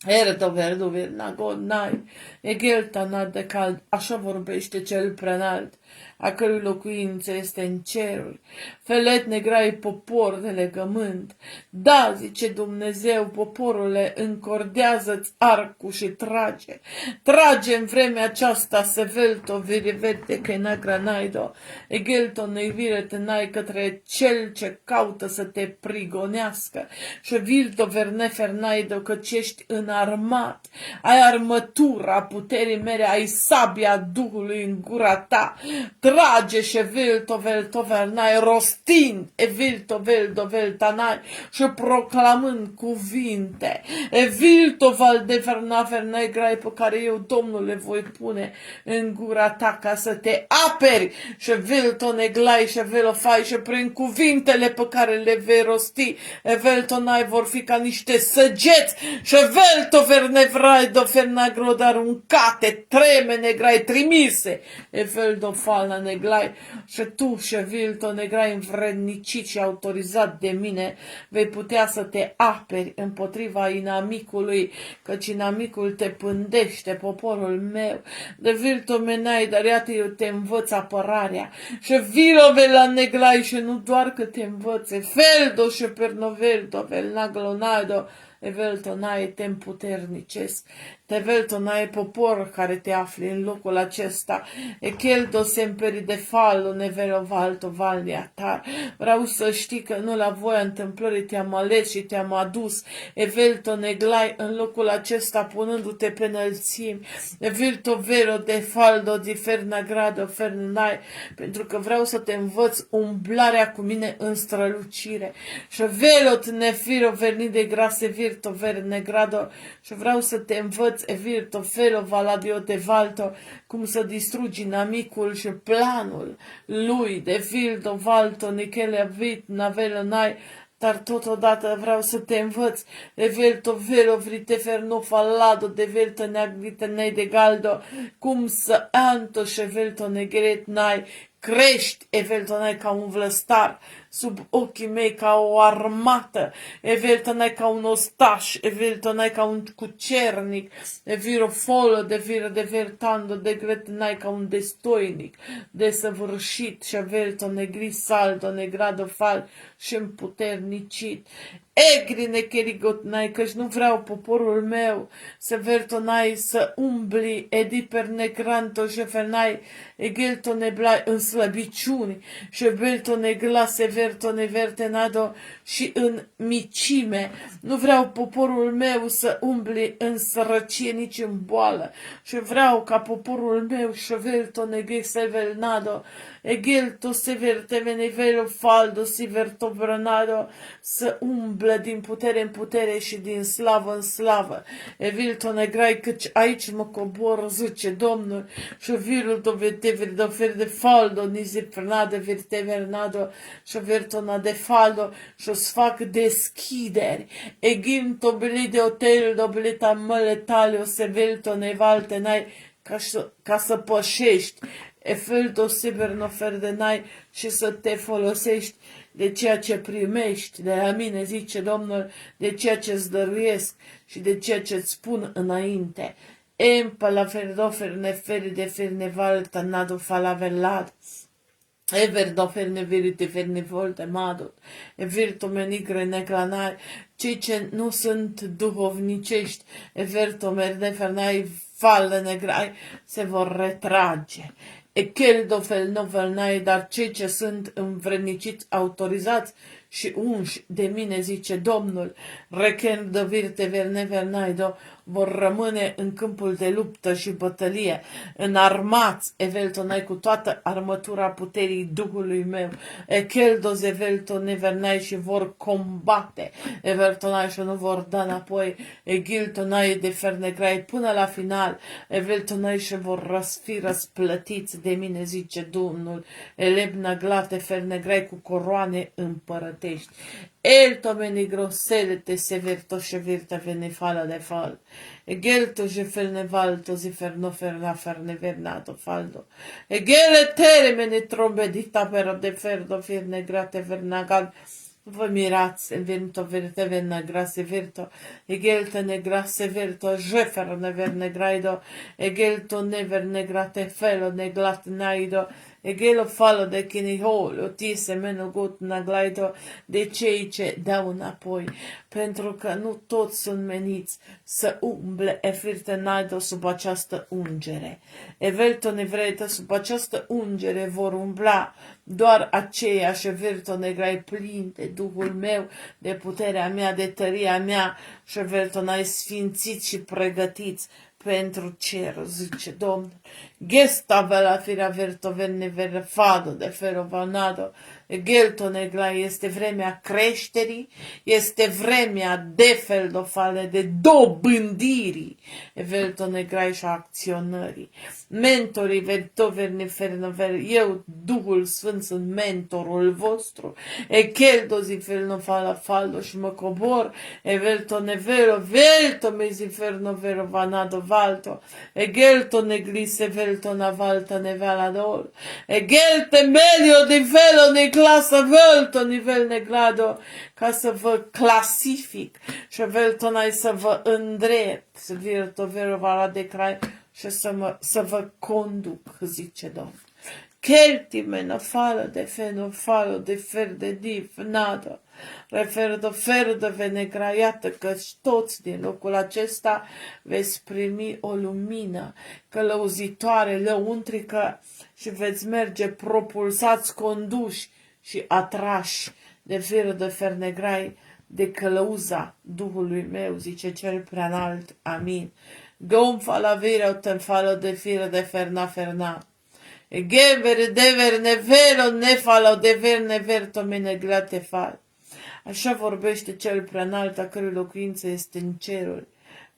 A: Erdo verdu virna godnai. E gelta nad de cald. Așa vorbește cel preanalt, a cărui locuință este în ceruri. Felet negrai popor de legământ. Da, zice Dumnezeu, poporule, încordează-ți arcul și trage. Trage în vremea aceasta sevelto virivete că na granaido. Egelto neivire tenai către cel ce caută să te prigonească. Și vilto vernefernaido căci ești înarmat. Ai armătura puterii mele, ai sabia Duhului în gura ta. Trage și vilto veltovernai rostind e vilto veldoveltanai și proclamând cuvinte. E vilto valdevernavernai grai pe care eu, Domnul, le voi pune în gura ta ca să te aperi și vilto neglai și velofai și prin cuvintele pe care le vei rosti, e veltonai vor fi ca niște săgeți și velto vernevrai dofernagro aruncate, treme negrai trimise, e veldo falna neglai și tu și vilto negrai învrednicit și autorizat de mine vei putea să te aperi împotriva inamicului, căci inamicul te pândește, poporul meu. De vilto menai, dar iată eu te învăț apărarea și vilove la neglai și nu doar că te învățe, feldo și pernoveldo, velnaglonado, eveltonai te împuternicesc, te veltonai popor care te afli în locul acesta. Echeldo semperi de fallo, nevelo valto valnia tar. Vreau să știi că nu la voia întâmplării te-am ales și te-am adus. Evelto neglai în locul acesta punându-te pe înălțimi. Evelto vero de faldo di ferna grado fernai. Pentru că vreau să te învăț umblarea cu mine în strălucire. Și velot nefiro verni de grase virto verne grado. Și vreau să te învăț evirto felo valadio de valto, cum să distrugi inamicul și planul lui de vildo valto nichele vit navelo nai. Dar totodată vreau să te învăț de velto velo vrite ferno fallado de velto neagrite nei de galdo, cum să anto și velto negret nai, crești eveltonai ca un vlăstar, sub ochii mei ca o armată, eveltonai ca un ostaș, eveltonai ca un cucernic, eviro folo de vir de vertando, de gretinai ca un destoinic, desăvârșit și evelto negri saldo, negrado fal și împuternicit. Egrine cherigotnai, căci nu vreau poporul meu să vertonai, să umbli, ediper negranto și fernai, egelto neblai în slăbiciuni, și velto neglase verto nevertenado și în micime. Nu vreau poporul meu să umbli în sărăcie, nici în boală, și vreau ca poporul meu și velto negesevelnado, egelto severte venevelo faldo si verto branado, să umblă din putere în putere și din slavă în slavă. Evilto negrai, căci aici mă cobor, zice Domnul, și virul dovete verdofer de faldo, nizi pernade verte vernado, și vertona de faldo, și o-ți fac deschideri. Egim tobili de hotel, dobilita măletalio, se velto nevalte n-ai, ca să pășești. Efelto sibernofer de n-ai și să te folosești de ceea ce primești de la mine, zice Domnul, de ceea ce îți dăruiesc și de ceea ce îți spun înainte. Empa la ferdofer neferi de fernevalta nado falavelad. Everdofer nevirite fernevolte madot. Evirto menigre neclanai. Cei ce nu sunt duhovnicești, everto mernefernai falle negrai, se vor retrage. Echeldo fel novelnai, dar cei ce sunt învredniciți, autorizați și unși de mine, zice Domnul, recendo virte vernevernaido, vor rămâne în câmpul de luptă și bătălie, înarmați, eveltonai, cu toată armătura puterii Duhului meu, echeldos evelto nevernai, și vor combate, eveltonai, și nu vor da înapoi, egiltonai de fernegrai, până la final, eveltonai, și vor fi răsplătiți de mine, zice Domnul, elebna glate fernegrai, cu coroane împărătești. El tomeni grosele te severto și virta venefala de fal. Egelto je fernevalto si fernofer la fernevernato faldo. Egele termene trombe di tapero de ferdo firne grate vernagal. Vă mirați, în vento verte verna grase verto, egelto negrase verto, jefer never negraido, egelto never negrate felo neglat naido, egelo falo de chiniholo, tise menugut naglaido, de cei ce dau înapoi, pentru că nu toți sunt meniți să umble efirte naido sub această ungere. Evelto nevretă sub această ungere vor umbla doar aceia și verto negrai plini de Duhul meu, de puterea mea, de tăria mea, și verto n-ai sfințiți și pregătiți pentru cer, zice Domnul. Gesta vela firea verto venne verfado de ferovanado, gelto negla, este vremea creșterii, este vremea defeldofale, de dobândirii, evelto negrai și acționării. Mentorii verto verne fernover, eu, Duhul Sfânt, sunt mentorul vostru, ekeldo ziferno fala faldo și mă cobor, evelto nevero, velto meziferno vero vanado valto, egelto neglise velto navalta nevalador, egelte medio di velo neglasă velto nivel neglado, ca să vă clasific și velto n-ai să vă îndrept, să virto vero vala de crai și să vă conduc, zice Domnul. Kelti menofalo de fenofalo de fer de div, nada. Refer de venegra, iată că toți din locul acesta veți primi o lumină călăuzitoare, lăuntrică și veți merge propulsați, conduși și atrași de fir de fernegrai, de călăuza Duhului meu, zice cel preanalt. Amin. Gonfa la vire o tenfalo de fir de ferna. E gevere dever nevero nefalo dever neverto meneglate fal. Așa vorbește cel preanalt, a cărui locuință este în ceruri.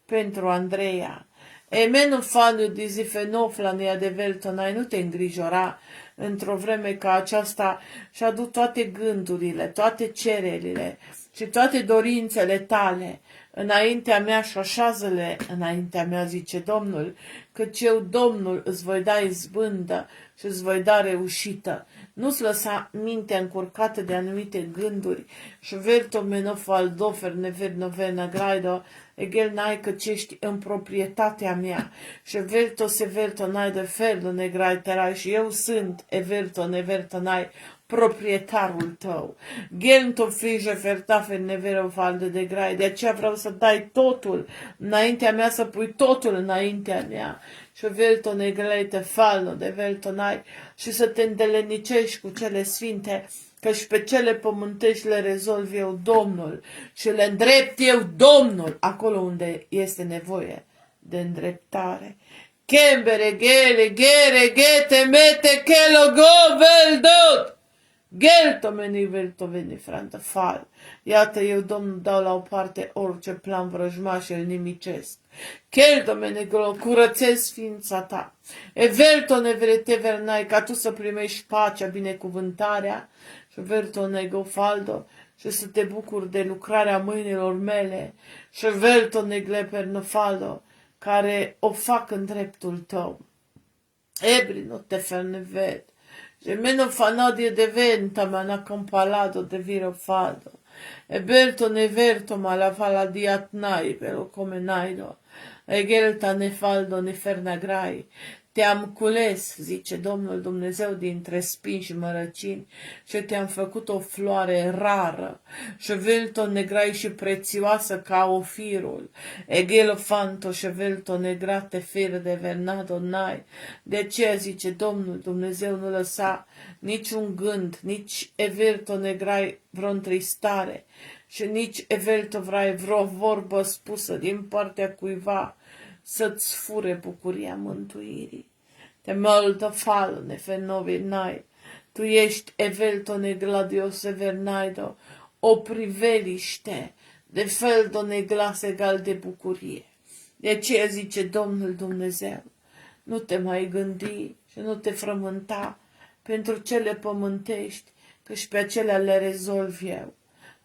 A: Pentru Andreea. Emenu faniu dizifenoflania de veltonai, nu te îngrijora într-o vreme ca aceasta și adu toate gândurile, toate cererile și toate dorințele tale înaintea mea și așează-le înaintea mea, zice Domnul, căci eu, Domnul, îți voi da izbândă și îți voi da reușită. Nu-ți lăsa mintea încurcată de anumite gânduri și verto menofal dofer never novena graido, egel n-ai căci ești în proprietatea mea și verto severto n-ai de fel negrai terai și eu sunt everto neverto n-ai proprietarul tău. Gento frige fertafe nevero falde de grai. De aceea vreau să dai totul înaintea mea, să pui totul înaintea mea. Și velto negleite falno de velto nai și să te îndelenicești cu cele sfinte, căci pe cele pământești le rezolv eu, Domnul, și le îndrept eu, Domnul, acolo unde este nevoie de îndreptare. Chembere, gere, gete, mete, chelo, go, veldot! Gelto veni, franta, fal. Iată, eu, Domnul, dau la o parte orice plan vrăjmaș și îl nimicesc. Chelto-mene, curățesc ființa ta. Evelto nevrete vernai, ca tu să primești pacea, binecuvântarea, și verto nego faldo, și să te bucuri de lucrarea mâinilor mele, și verto negle pernofaldo, care o fac în dreptul tău. Ebri nu te ferneved. E meno fanodie de venta ma na compalado de viro fado. E belto ne verto ma la fala di atnai pero come naido. E gelta ne faldo ne fernagrai. Te-am cules, zice Domnul Dumnezeu, dintre spini și mărăcini și te-am făcut o floare rară și velto negrai și prețioasă ca ofirul. Egelo fanto și velto negrate fere de vernado nai. De aceea, zice Domnul Dumnezeu, nu lăsa niciun gând, nici everto negrai vreo întristare și nici everto vrai vreo vorbă spusă din partea cuiva să-ți fure bucuria mântuirii. Te molto fallo ne fenovi nai. Tu ești evelto ne gladiose vernaido, o priveliște de feldo ne glas egal de bucurie. De aceea zice Domnul Dumnezeu, nu te mai gândi și nu te frământa pentru cele pământești, căci pe acelea le rezolv eu.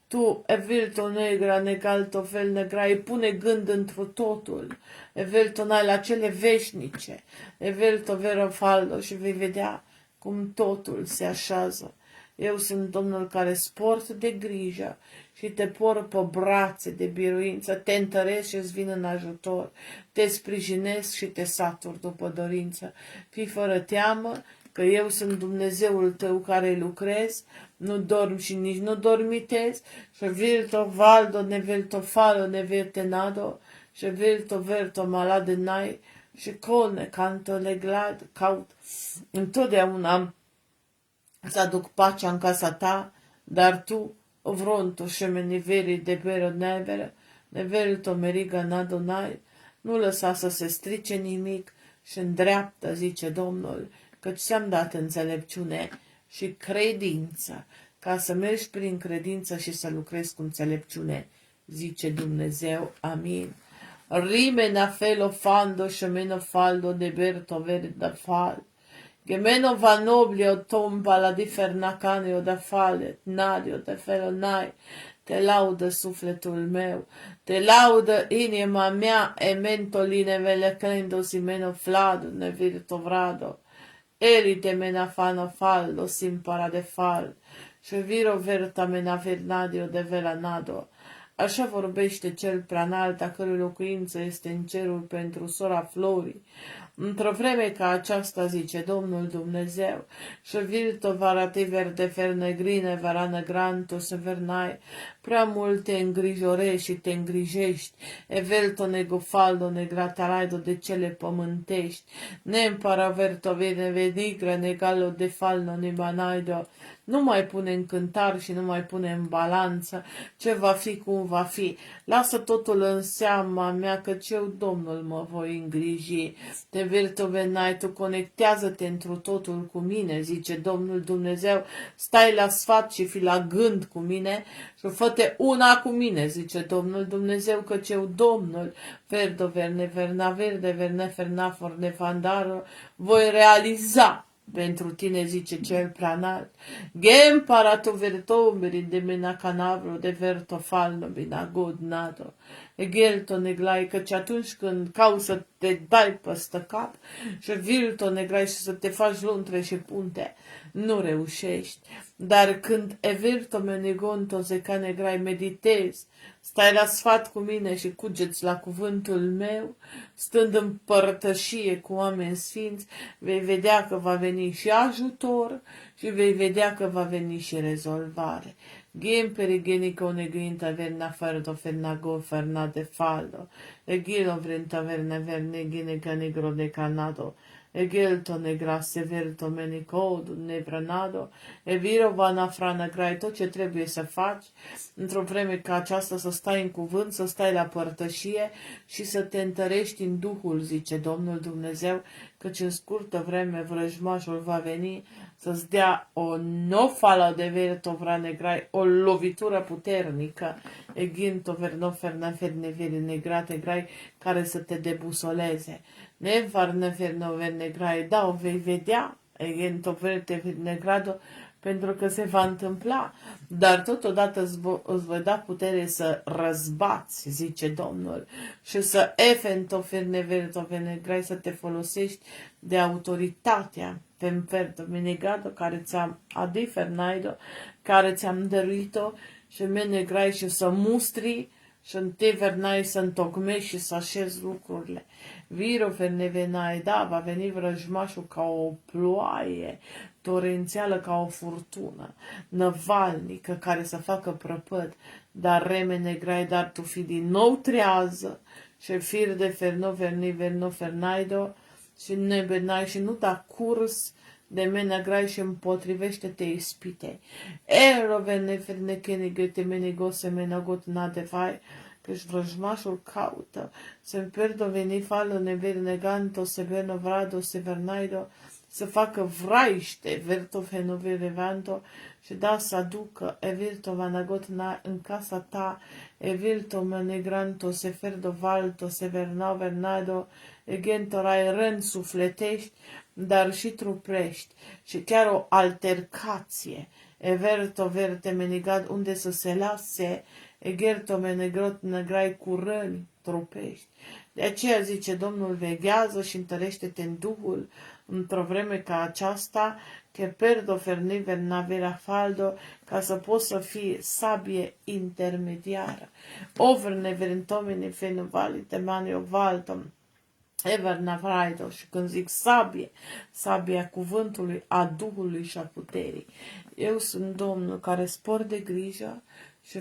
A: Tu, evilto negra, negalto fel negrai, pune gând întru totul, evilto n-ai la cele veșnice, evilto vero faldo și vei vedea cum totul se așează. Eu sunt Domnul care sport de grijă și te por pe brațe de biruință, te întăresc și îți vin în ajutor, te sprijinesc și te satur după dorință. Fii fără teamă, că eu sunt Dumnezeul tău care lucrez, nu dorm și nici nu dormitez, și vilto valdo ne vilto falo ne virtenado, și vilto verto malade nai, și colne canto leglad, caut întotdeauna să aduc pacea în casa ta, dar tu, vronto și meniveri de bero nevere, nevelto meriga nadonai, nu lăsa să se strice nimic și îndreaptă, zice Domnul, căci ți-am dat înțelepciune și credință, ca să mergi prin credință și să lucrezi cu înțelepciune, zice Dumnezeu. Amin. Rimena felo fando și meno faldo de berto verda fal. Gemeno va noblio tomba la difernacaneo da fale, nadio de felo nai. Te laudă sufletul meu, te laudă inima mea, e mentoline velecendo si meno flado, ne virto vrado. Elite mena fano fallo, simpara de fal, și viro verta mena vernadio de velanado. Așa vorbește cel preanalt, a cărui locuință este în cerul pentru sora Florii. Într-o vreme ca aceasta, zice Domnul Dumnezeu, și virto varate verde fernegrine, varană granto severnai, prea mult te îngrijorești și te îngrijești, evelto negofaldo negrataraido de cele pământești, ne împaraverto vene venigre negalo de falno nebanaido, nu mai pune în cântar și nu mai pune în balanță ce va fi, cum va fi. Lasă totul în seama mea, căci eu, Domnul, mă voi îngriji. Te vertovenai, tu conectează-te întru totul cu mine, zice Domnul Dumnezeu, stai la sfat și fi la gând cu mine și fă-te una cu mine, zice Domnul Dumnezeu, căci eu, Domnul, verdo verne verna verde verne ferna forne fandaro, voi realiza pentru tine, zice cel preanalt. Gem parato vertomberi de mena canavro de verto falno bina godnato. Egelto neglai, căci atunci când cauți să te dai păstă cap și vilto neglai și să te faci luntre și punte, nu reușești. Dar când evirto menegonto zeca negrai meditezi, stai la sfat cu mine și cugeți la cuvântul meu, stând în părtășie cu oameni sfinți, vei vedea că va veni și ajutor și vei vedea că va veni și rezolvare. Gem perigenico negrinta verna fardo fernago ferna de faldo, egilo vrenta verne verne gineca negro de canado, egelto negra severto menicodu nevranado, e viro vana frana grai, tot ce trebuie să faci într-o vreme ca aceasta, să stai în cuvânt, să stai la părtășie și să te întărești în Duhul, zice Domnul Dumnezeu, căci în scurtă vreme vrăjmașul va veni să-ți dea o nofală de verto vrane grai, o lovitură puternică, eginto verno ferna ferne veri negrate grai, care să te debusoleze. Ne varne ferno verne grai, da, o vei vedea, egento verte negrado, pentru că se va întâmpla, dar totodată îți voi da putere să răzbați, zice Domnul, și să efentofernevertovenegrai, să te folosești de autoritatea femferto menegado care ți-am adifernaido, care ți-am dăruit-o și menegrai și să mustri și în te vernai să întocmești și să așezi lucrurile. Viro fernevenai, da, va veni vrăjmașul ca o ploaie torențială, ca o furtună, năvalnică, care să facă prăpăd, dar remene grai, dar tu fi din nou trează și fir de ferno verni verno fernaido și nebenai și nu da curs de mene grai și împotrivește-te ispitei. Ero verne ferne kenigete menegose menagot nadevai, căci vrăjmașul caută să-mi perdo veni fală neveri neganto severno vrado severnaido, să facă vraiște verto fenoverevanto și da să aducă evirto vanagot în casa ta, evirto menegranto seferdo valto severnau vernado, egentorai rând sufletești, dar și truprești și chiar o altercație, everto verte menigad unde să se lase, egerto menegrot negrai cu răni trupești. De aceea, zice Domnul, veghează și întărește-te în Duhul într-o vreme ca aceasta, că perdo ferniver navera faldo, ca să poți să fii sabie intermediară. Overne verentomene fenovali temane ovaltom, ever navraido, și când zic sabie, sabia cuvântului, a Duhului și a puterii. Eu sunt Domnul care spor de grijă și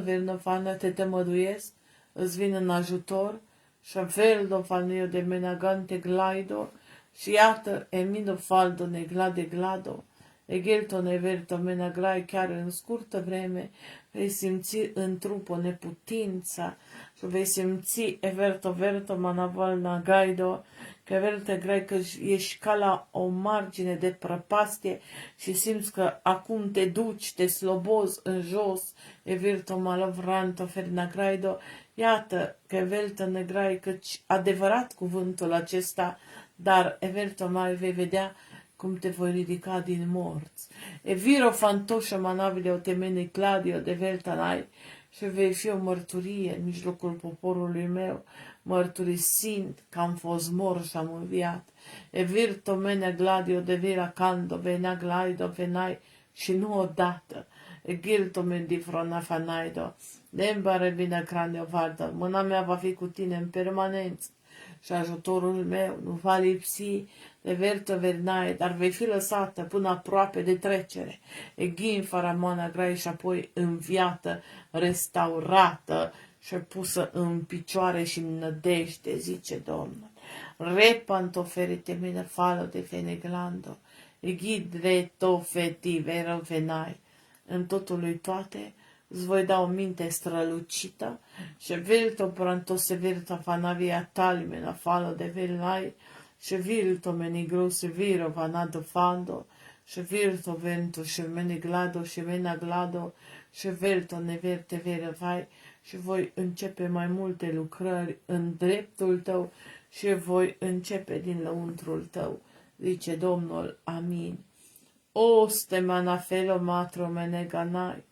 A: verno fană te temăduiesc, îți vin în ajutor și verno fană de menagante glaido, și iată, emido faldo neglade glado, egelto neverto menaglai, chiar în scurtă vreme vei simți în trup o neputință și vei simți everto verto manaval nagaido, că verte grai că ești ca la o margine de prăpastie și simți că acum te duci, te slobozi în jos, everto malavranto fernagraido, iată că verto negrai, căci adevărat cuvântul acesta, dar everto mai vei vedea cum te voi ridica din morți. E viro fantoșă manabile o temene cladio de veltanai și vei fi o mărturie în mijlocul poporului meu, mărturisind că am fost mor și am înviat. E virto mene gladio de vera cando, venea glaido, venai și nu odată. Gilto di frona fanaido, lemba rebina cranio vardă, mâna mea va fi cu tine în permanență și ajutorul meu nu va lipsi de vertă vernai, dar vei fi lăsată până aproape de trecere. Eghin faramona grai și apoi înviată, restaurată și pusă în picioare și în nădejde, zice Domnul. Repanto ferite mine falo de feneglando, egid reto feti vero venai. În totul lui toate, îți voi da o minte strălucită și vilto pranto se virta fanavia talime la falo de velai și vilto menigru se viro vanado fando și virto vento și meniglado și menaglado și velto neverte vere vai și voi începe mai multe lucrări în dreptul tău și voi începe din lăuntrul tău, zice Domnul, amin. O stemana felo matro meneganai.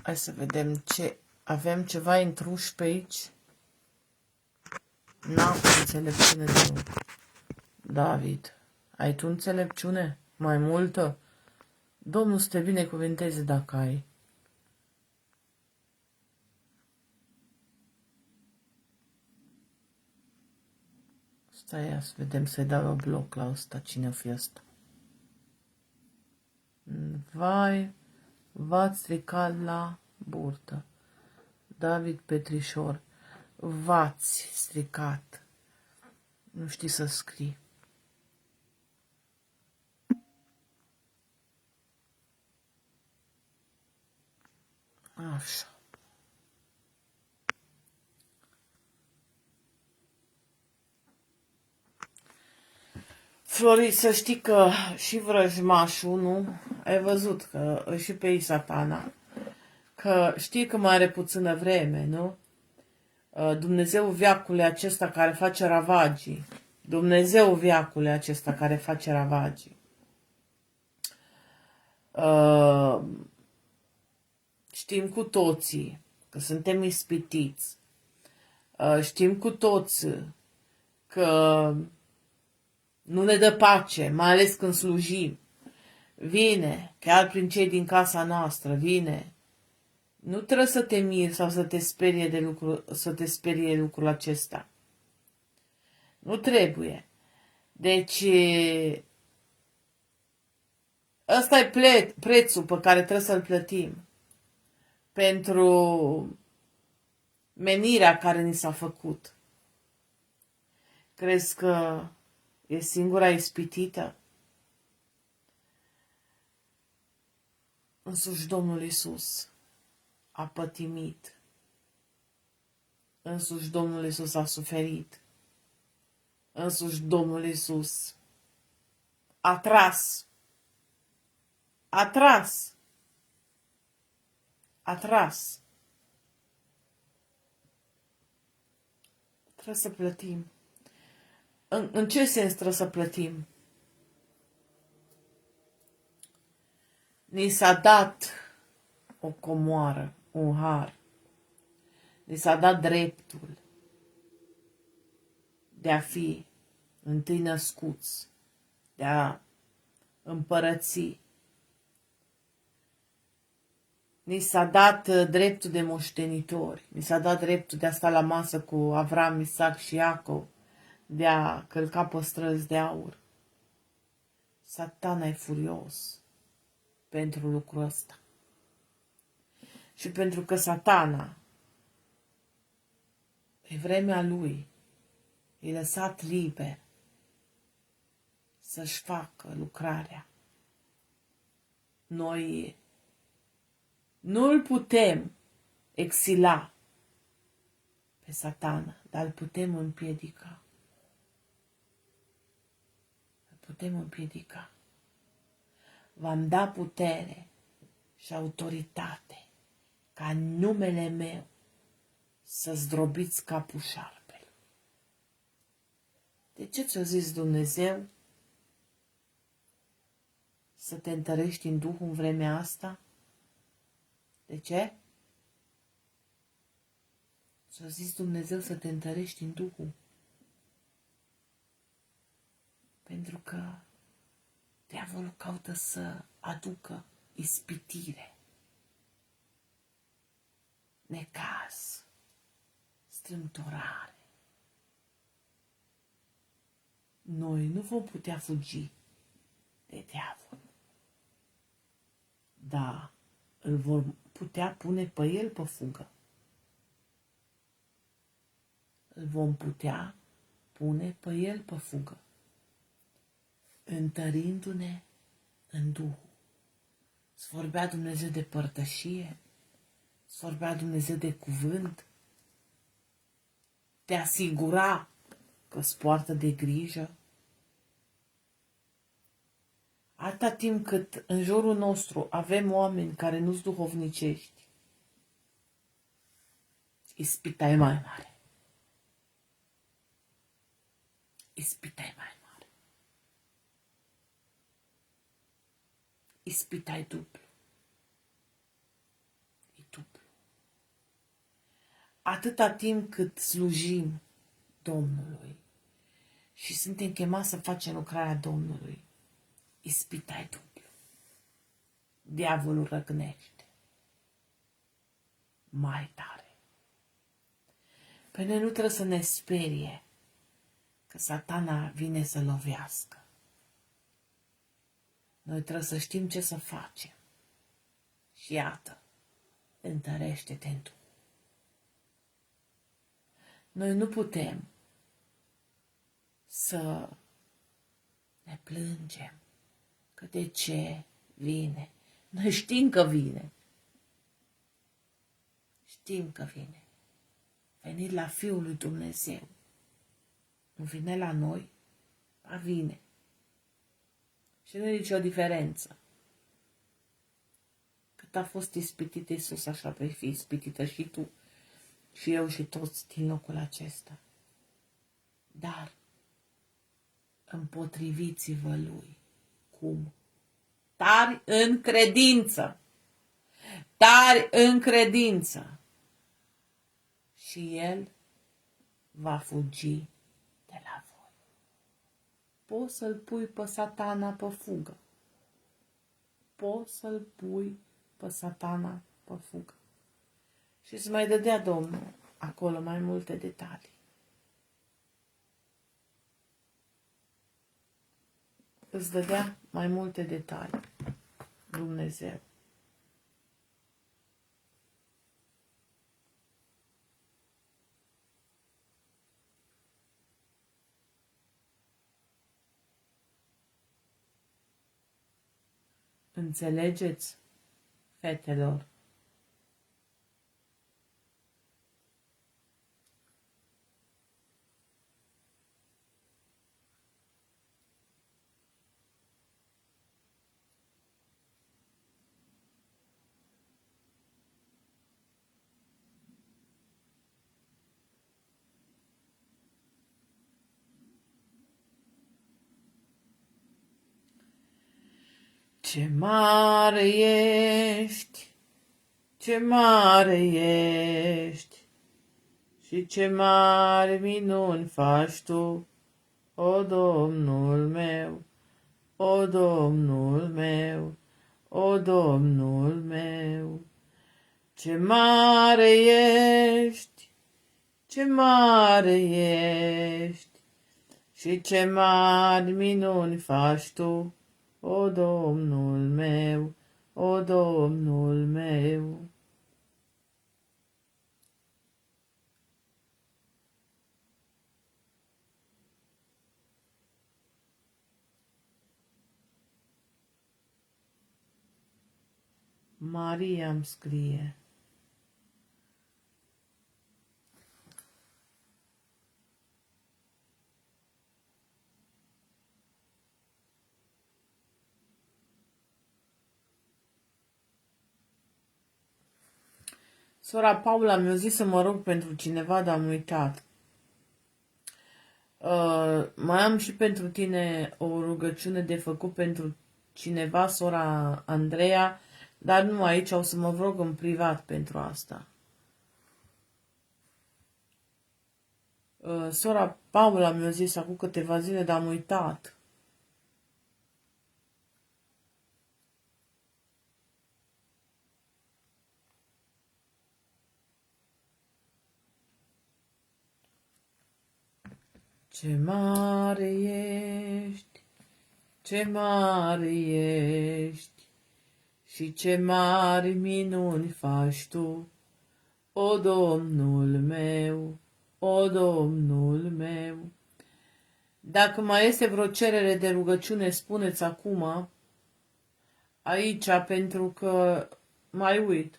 A: Hai să vedem ce... Avem ceva intruși pe aici? N-am înțelepciune de nou. David, ai tu înțelepciune? Mai multă? Domnul să te binecuvinteze dacă ai. Stai să vedem, să-i dau o bloc la ăsta, cine o fi ăsta. Vai, v-ați stricat la burtă. David Petrișor, v-ați stricat. Nu știi să scrii. Așa. Flori, să știi că și vrăjmașul, nu? Ai văzut că și pe Satana, că știi că mai are puțină vreme, nu? Dumnezeu veacule acesta care face ravagii. Dumnezeu veacule acesta care face ravagii. Știm cu toții că suntem ispitiți. Știm cu toții că nu ne dă pace, mai ales când slujim. Vine, chiar prin cei din casa noastră, vine. Nu trebuie să te miri sau să te sperie lucrul acesta. Nu trebuie. Deci, ăsta e prețul pe care trebuie să-l plătim pentru menirea care ni s-a făcut. Crezi că e singura ispitită? Însuși Domnul Iisus a pătimit. Însuși Domnul Iisus a suferit. Însuși Domnul Iisus a tras. A tras. A tras. Trebuie să plătim. În ce sens trebuie să plătim? Ni s-a dat o comoară, un har. Ni s-a dat dreptul de a fi întâi născuți, de a împărăți. Ni s-a dat dreptul de moștenitori, ni s-a dat dreptul de a sta la masă cu Avram, Isaac și Iacov, de a călca pe străzi de aur. Satana e furios pentru lucrul ăsta. Și pentru că Satana e vremea lui, e lăsat liber să-și facă lucrarea. Noi nu îl putem exila pe Satana, dar îl putem împiedica. Îl putem împiedica. v-am dat putere și autoritate ca în numele meu să zdrobiți capul șarpelui. De ce ți-a zis Dumnezeu să te întărești în Duhul în vremea asta? De ce? Ți-a zis Dumnezeu să te întărești în Duhul. Pentru că diavolul caută să aducă ispitire, necaz, strâmtorare. Noi nu vom putea fugi de diavol, dar îl vom putea pune pe el pe fugă. Îl vom putea pune pe el pe fugă, întărindu-ne în Duhul. Îți vorbea Dumnezeu de părtășie, îți vorbea Dumnezeu de cuvânt, te asigura că îți poartă de grijă. Atâta timp cât în jurul nostru avem oameni care nu-s duhovnicești, ispita e mai mare. Ispita e mai mare. Ispita e dublu. E dublu. Atâta timp cât slujim Domnului și suntem chemați să facem lucrarea Domnului, ispita e dublu. Diavolul răgnește mai tare. Pe noi nu trebuie să ne sperie că Satana vine să lovească. Noi trebuie să știm ce să facem. Și iată, întărește-te în Duh. Noi nu putem să ne plângem că de ce vine. Noi știm că vine. Știm că vine. Venit la Fiul lui Dumnezeu. Nu vine la noi, dar vine. Și nu e nicio diferență. Cât a fost ispitit Iisus, așa vei fi ispitită și tu, și eu și toți din locul acesta. Dar împotriviți-vă lui. Cum? Tari în credință. Tari în credință. Și el va fugi de la voi. Poți să-l pui pe Satana pe fugă. Poți să-l pui pe Satana pe fugă. Și îți mai dădea Domnul acolo mai multe detalii. Îți dădea mai multe detalii. Dumnezeu. Înțelegeți, fetelor? Ce mare ești, ce mare ești și ce mari minuni faci tu, o Domnul meu, o Domnul meu, o Domnul meu. Ce mare ești, ce mare ești și ce mari minuni faci tu, o Domnul meu, o Domnul meu. Maria îmi scrie. Sora Paula mi-a zis să mă rog pentru cineva, dar am uitat. Mai am și pentru tine o rugăciune de făcut pentru cineva, sora Andreea, dar nu aici, o să mă rog în privat pentru asta. Sora Paula mi-a zis acum câteva zile, dar am uitat. Ce mare ești, ce mare ești și ce mari minuni faci tu, o Domnul meu, o Domnul meu. Dacă mai este vreo cerere de rugăciune, spuneți acum, aici, pentru că mai uit.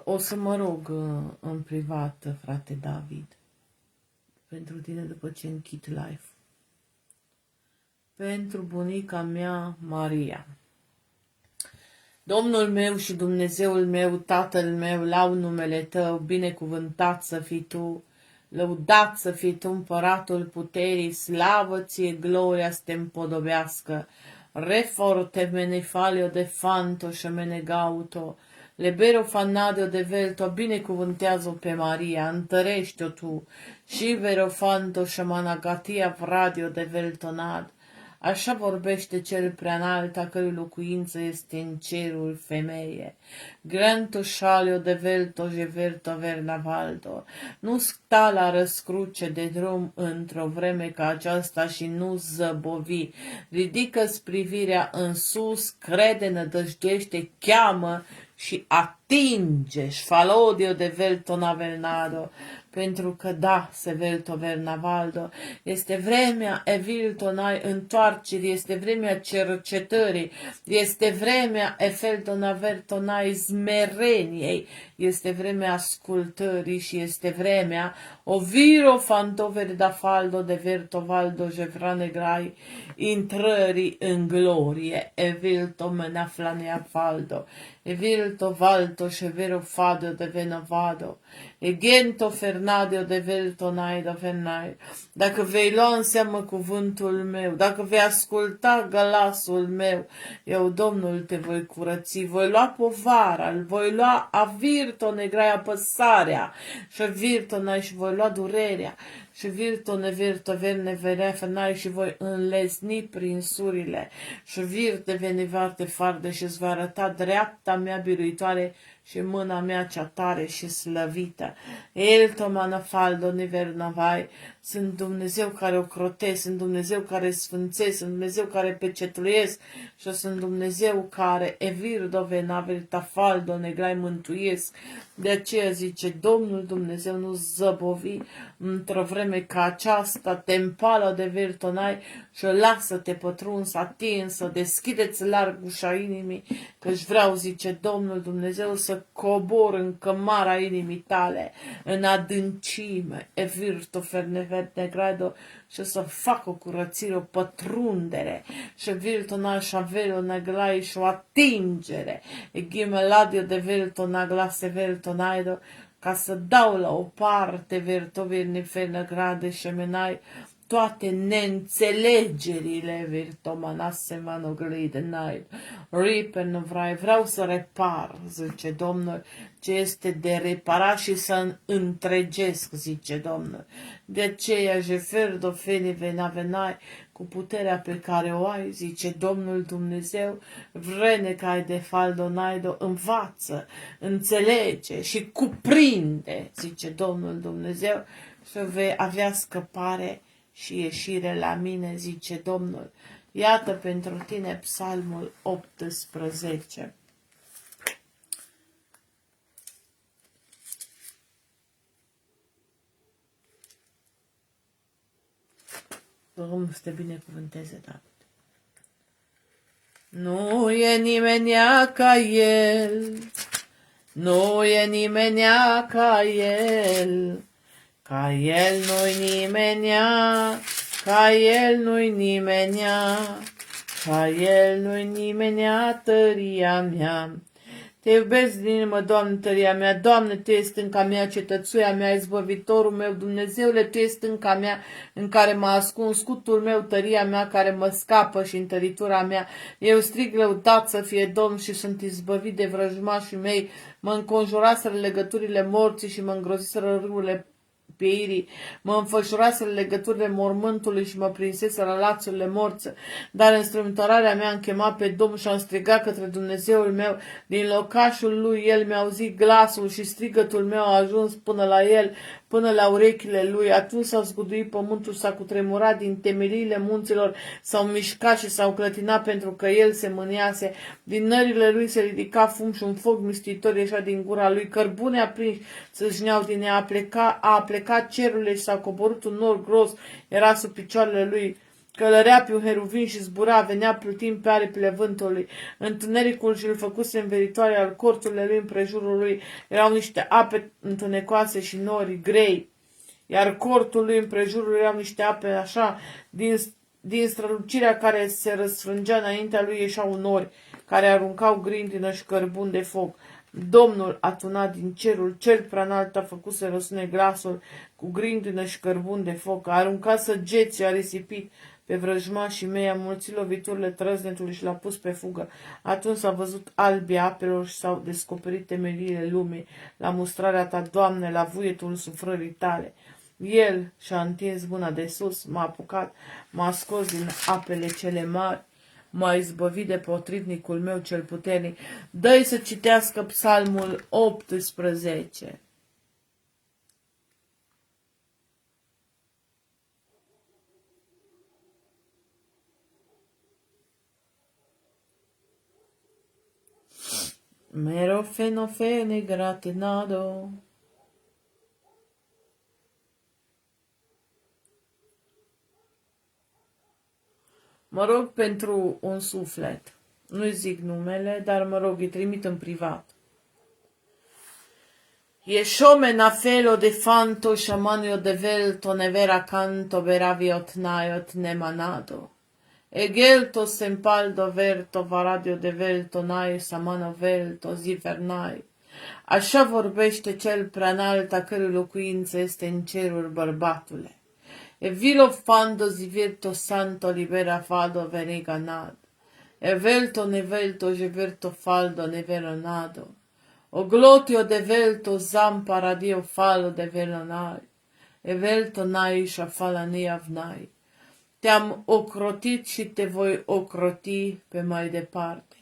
A: O să mă rog în privat, frate David, pentru tine după ce închid live. Pentru bunica mea, Maria. Domnul meu și Dumnezeul meu, Tatăl meu, lau numele Tău, binecuvântat să fii Tu, lăudat să fii Tu, Împăratul puterii, slavă Ție, gloria să Te împodobească, reforte menefalio de fanto și menegauto, lebero fannadio de velto, binecuvântează-o pe Maria, întărește-o Tu, și vero fanto și managatia vradio de veltonad. Așa vorbește cel preanalt, a cărui locuință este în cerul, femeie. Granto șalio de velto jeverto vernavaldo. Nu sta la răscruce de drum într-o vreme ca aceasta și nu zăbovi. Ridică-ți privirea în sus, crede, nădăjdește, cheamă și atinge. Sfalodio de velto navernado. Pentru că da, Severto Vernavaldo, este vremea eviltonai întoarcerii, este vremea cercetării, este vremea efeltonavertonai zmereniei, este vremea ascultării și este vremea oviro fantoveri da faldo de vertovaldo jevrane grai, intrării în glorie, evilto menaflanea faldo, evilto valto severo fado de venovado, egento fernadio de velto naido fernai. Dacă vei lua în seamă cuvântul meu, dacă vei asculta glasul meu, eu, Domnul, te voi curăți, voi lua povara, îl voi lua avirto negrai apăsarea și virtonai și voi lua durerea și virto nevirto verne verea fernai și voi înlesni prin surile și virte venivarte farde și îți va arăta dreapta mea biruitoare și mâna mea cea tare și slăvită. El tomana faldo nivernavai. Sunt Dumnezeu care ocrotesc, sunt Dumnezeu care sfânțesc, sunt Dumnezeu care pecetluiesc și sunt Dumnezeu care evirdo venaverta faldo negrai mântuiesc. De aceea zice Domnul Dumnezeu, nu zăbovi într-o vreme ca aceasta, te împală de virtonai și lasă-te pătruns, atinsă, deschideți larg ușa inimii, că-și vreau, zice Domnul Dumnezeu, să cobor în cămara inimii tale, în adâncime, evirto ferneverte grado, și să fac o curățire, o pătrundere, și virto nașavelo naglai și o atingere, e ghimeladio de virto naglase virto naido, ca să dau la o parte vertoverne fernăgrade și menai toate neînțelegerile virtomanasse manoglide naid. Ripen nu vreau să repar, zice Domnul, ce este de reparat și să întregesc, zice Domnul. De aceea, jeferdo feni venavenai, cu puterea pe care o ai, zice Domnul Dumnezeu, vrene că ai de faldonaido, învață, înțelege și cuprinde, zice Domnul Dumnezeu, și vei avea scăpare și ieșire la mine, zice Domnul. Iată pentru tine Psalmul 18. Domnul să te binecuvânteze, David. Nu e nimeni ca El, Nu e nimenea ca el nu-i nimenea, ca el nu-i nimenea, ca el nu-i nimenea, tăria mea. Te iubesc din inimă, Doamne, tăria mea. Doamne, Tu ești stânca mea, cetățuia mea, izbăvitorul meu. Dumnezeule, Tu ești stânca mea în care m-a ascuns, scutul meu, tăria mea care mă scapă și întăritura mea. Eu strig lăudat să fie Domn și sunt izbăvit de vrăjmașii mei. Mă înconjuraseră legăturile morții și mă îngroziseră râurile pieirii, mă înfășuraseră legăturile mormântului și mă prinseseră lațurile morți. Dar în strâmtorarea mea am chemat pe Domnul și am strigat către Dumnezeul meu. Din locașul lui El mi-a auzit glasul și strigătul meu a ajuns până la El, până la urechile lui. Atunci s-a zguduit pământul, s-a cutremurat din temeliile munților, s-au mișcat și s-au clătinat pentru că El se mâniase. Din nările lui se ridica fum și un foc mistuitor ieșea din gura lui. Cărbune aprinși țâșneau din ea, a plecat cerurile și s-a coborât un nor gros, era sub picioarele lui. Călărea pe un heruvin și zbura, venea plutind pe aripile vântului. Întunericul și-l făcuse înveritoare al corturile lui împrejurul lui. Erau niște ape întunecoase și nori grei, iar cortul lui împrejurul erau niște ape așa, din strălucirea care se răsfrângea înaintea lui ieșau nori, care aruncau grindină și cărbun de foc. Domnul a tunat din cerul cel preanalt, a făcut să răsune glasul cu grindină și cărbun de foc, a aruncat săgeți și a risipit pe vrăjmașii mei, a mulțit loviturile trăznetului și l-a pus pe fugă. Atunci s-a văzut albii apelor și s-au descoperit temeliile lumii, la mustrarea ta, Doamne, la vuietul sufrării tale. El și-a întins mâna de sus, m-a apucat, m-a scos din apele cele mari, m-a izbăvit de potrivnicul meu cel puternic. Dă-i să citească Psalmul 18. Mero fenofene gratinado. Mă rog pentru un suflet. Nu-i zic numele, dar mă rog, îi trimit în privat. Yeshome na felo de fanto shamanio de velto nevera canto beraviot naiot nemanado. Egelto sempaldo verto varadio de velto nai samano velto zivernai. Așa vorbește cel preanalt a cărui locuință este în ceruri, bărbatule. E vilo fando zivirto santo libera fado veniganad. E velto nevelto geverto faldo neveronado. O glotio de velto zampa radio falo de velonai. E velto nai shafala neavnai. Te-am ocrotit și te voi ocroti pe mai departe.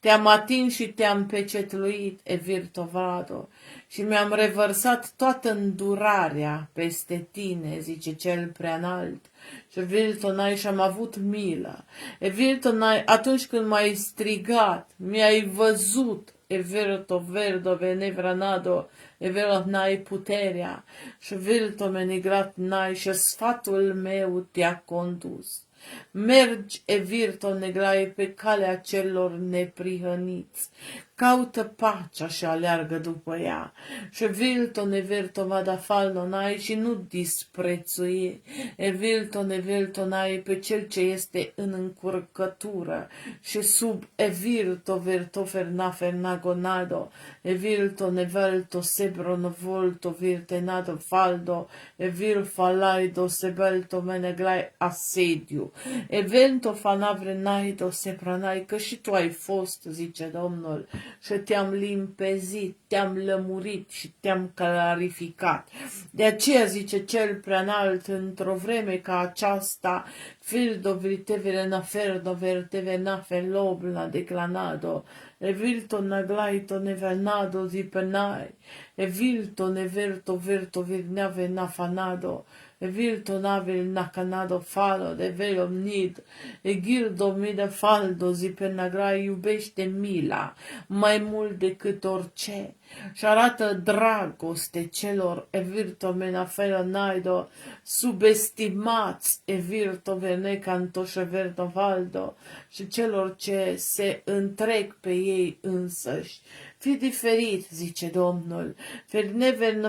A: Te-am atins și te-am pecetluit, e virtovado, și mi-am revărsat toată îndurarea peste tine, zice cel preanalt. Și Viltonai și-am avut milă. E Viltonai, atunci când m-ai strigat, mi-ai văzut, e verto verdo venevranado, e vero n-ai puterea. Și Vilto menigrat n-ai și sfatul meu te-a condus. Mergi, e virto negrai, pe calea celor neprihăniți. Caută pacea și aleargă după ea. Și vilto neverto vada fallo n-ai și nu disprețui. E vilto n-ai pe cel ce este în încurcătură. Și sub e virto verto fernagonado. E vilto nevelto sebro volto virtenado faldo. E vil falaido sebelto meneglai assediu. Evento fanavre naido sepranai, că și tu ai fost, zice Domnul, și te-am limpezit, te-am lămurit și te-am clarificat. De aceea, zice cel preanalt, într-o vreme ca aceasta, fildo viltevere naferdo verteve nafer lobla declanado, e vilto naglaito nevernado zipenai, e vilto neverto verto virnave nafanado, e vilto navel nacanado falo de velo nid, e gildo mide faldo zipenagrai iubește mila mai mult decât orice și arată dragoste celor e virto menafelo naido subestimați e virto venecanto și verto valdo și celor ce se întrec pe ei însăși. Fii diferit, zice Domnul,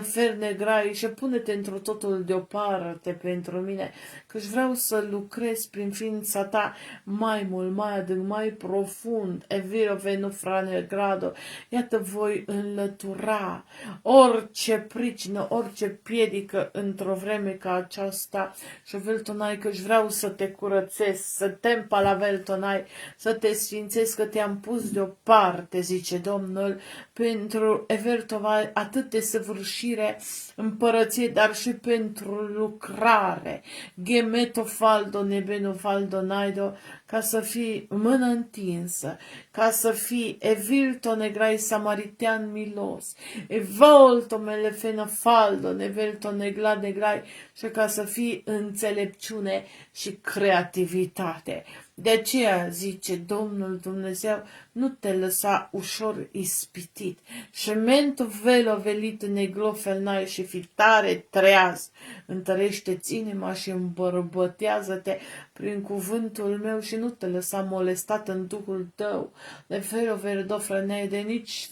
A: ferne grai și pune-te într totul deoparte pentru mine, că-și vreau să lucrez prin ființa ta mai mult, mai adânc, mai profund, e vero venu frane grado, iată voi înlătura orice pricină, orice piedică într-o vreme ca aceasta și veltonai că-și vreau să te curățesc, să te împalaveltonai, să te sfințesc, că te-am pus deoparte, zice Domnul, pentru evertovai atât de săvârșire împărăție, dar și pentru lucrare. Gemeto faldo nebeno faldo naido, ca să fii mână întinsă, ca să fii evilto negrai samaritean milos, evolto mele fena faldo, nevelto negla negrai, și ca să fii înțelepciune și creativitate. De aceea, zice Domnul Dumnezeu, nu te lăsa ușor ispitit. Și mentul velo velit neglofel n-ai și fi tare treaz. Întărește-ți inima și îmbărbătează-te prin cuvântul meu și nu te lăsa molestat în duhul tău. De velo verdofrănei de nici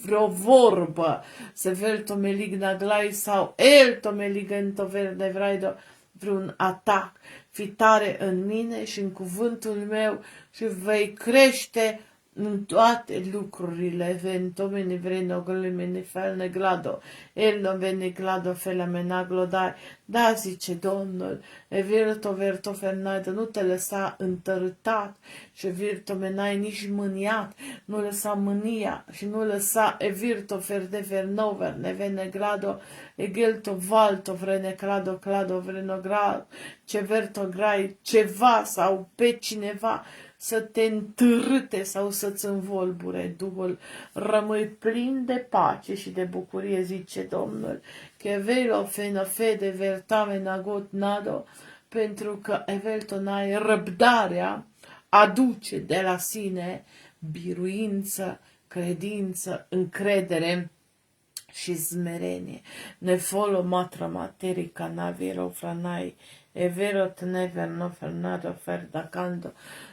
A: vreo vorbă. Se velto meligna glai sau elto meligento verde vraido vreun atac. Fi tare în mine și în cuvântul meu și vei crește în toate lucrurile. Ventomene vreno glimene felne glado, el non vene glado felamena glodai. Da, zice Domnul, e virto verto fernaidă, nu te lăsa întărâtat și virto menai nici mâniat, nu lăsa mânia și nu lăsa e virto ferde vernover, ne vene glado, e gelto valto vrene clado vreno grado, ce verto grai ceva sau pe cineva să te întârâte sau să-ți învolbure Duhul. Rămâi plin de pace și de bucurie, zice Domnul, că velo fena fede vertame nagot nado, pentru că eveltonai răbdarea aduce de la sine biruință, credință, încredere și smerenie. Ne folo matra materica naviro franai, e vero never no fernado ferdacando.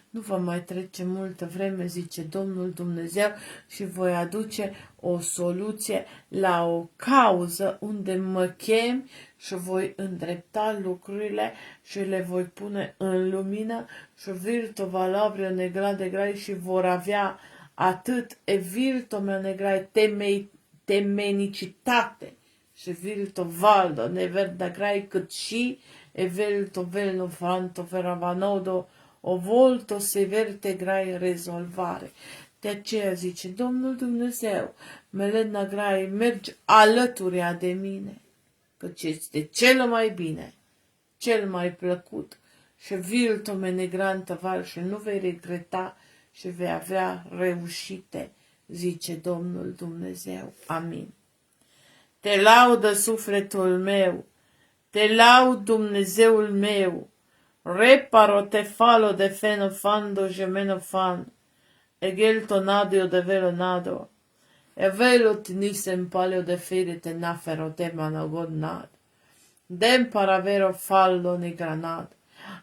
A: Nu va mai trece multă vreme, zice Domnul Dumnezeu, și voi aduce o soluție la o cauză unde mă chem și voi îndrepta lucrurile și le voi pune în lumină și virto valabrio negla de grai și vor avea atât e virto mea negrai temenicitate și virto valdo neverda grai cât și e virto velno fanto veravanodo o volto severte grai rezolvare. De aceea zice Domnul Dumnezeu, Melena grai, mergi alăturea de mine, căci este cel mai bine, cel mai plăcut și vilto menegrantă val și nu vei regreta și vei avea reușite, zice Domnul Dumnezeu. Amin. Te laudă sufletul meu, te laud Dumnezeul meu, reparo te falo de fenofando gemenofan, egelto nadio de velo nado, e velo tinisem palio de fede te nafero te manogod nad, dem paravero fallo negranad.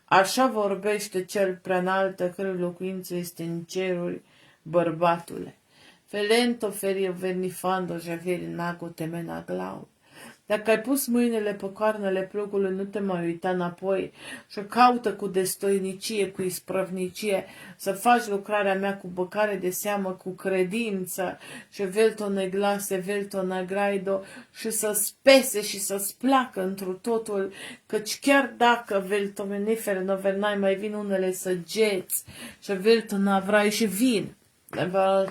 A: Așa vorbește cel preanaltă, cărui locuință este în ceruri, bărbatule. Felento ferio vernifando javeri nago temena glau. Dacă ai pus mâinile pe coarnele plugului, nu te mai uita înapoi și caută cu destoinicie, cu isprăvnicie, să faci lucrarea mea cu băcare de seamă, cu credință și velto neglase, velto nagraido și să-ți pese și să-ți placă întru totul, căci chiar dacă velto menifere novernai mai vin unele săgeți și velto navrai și vin,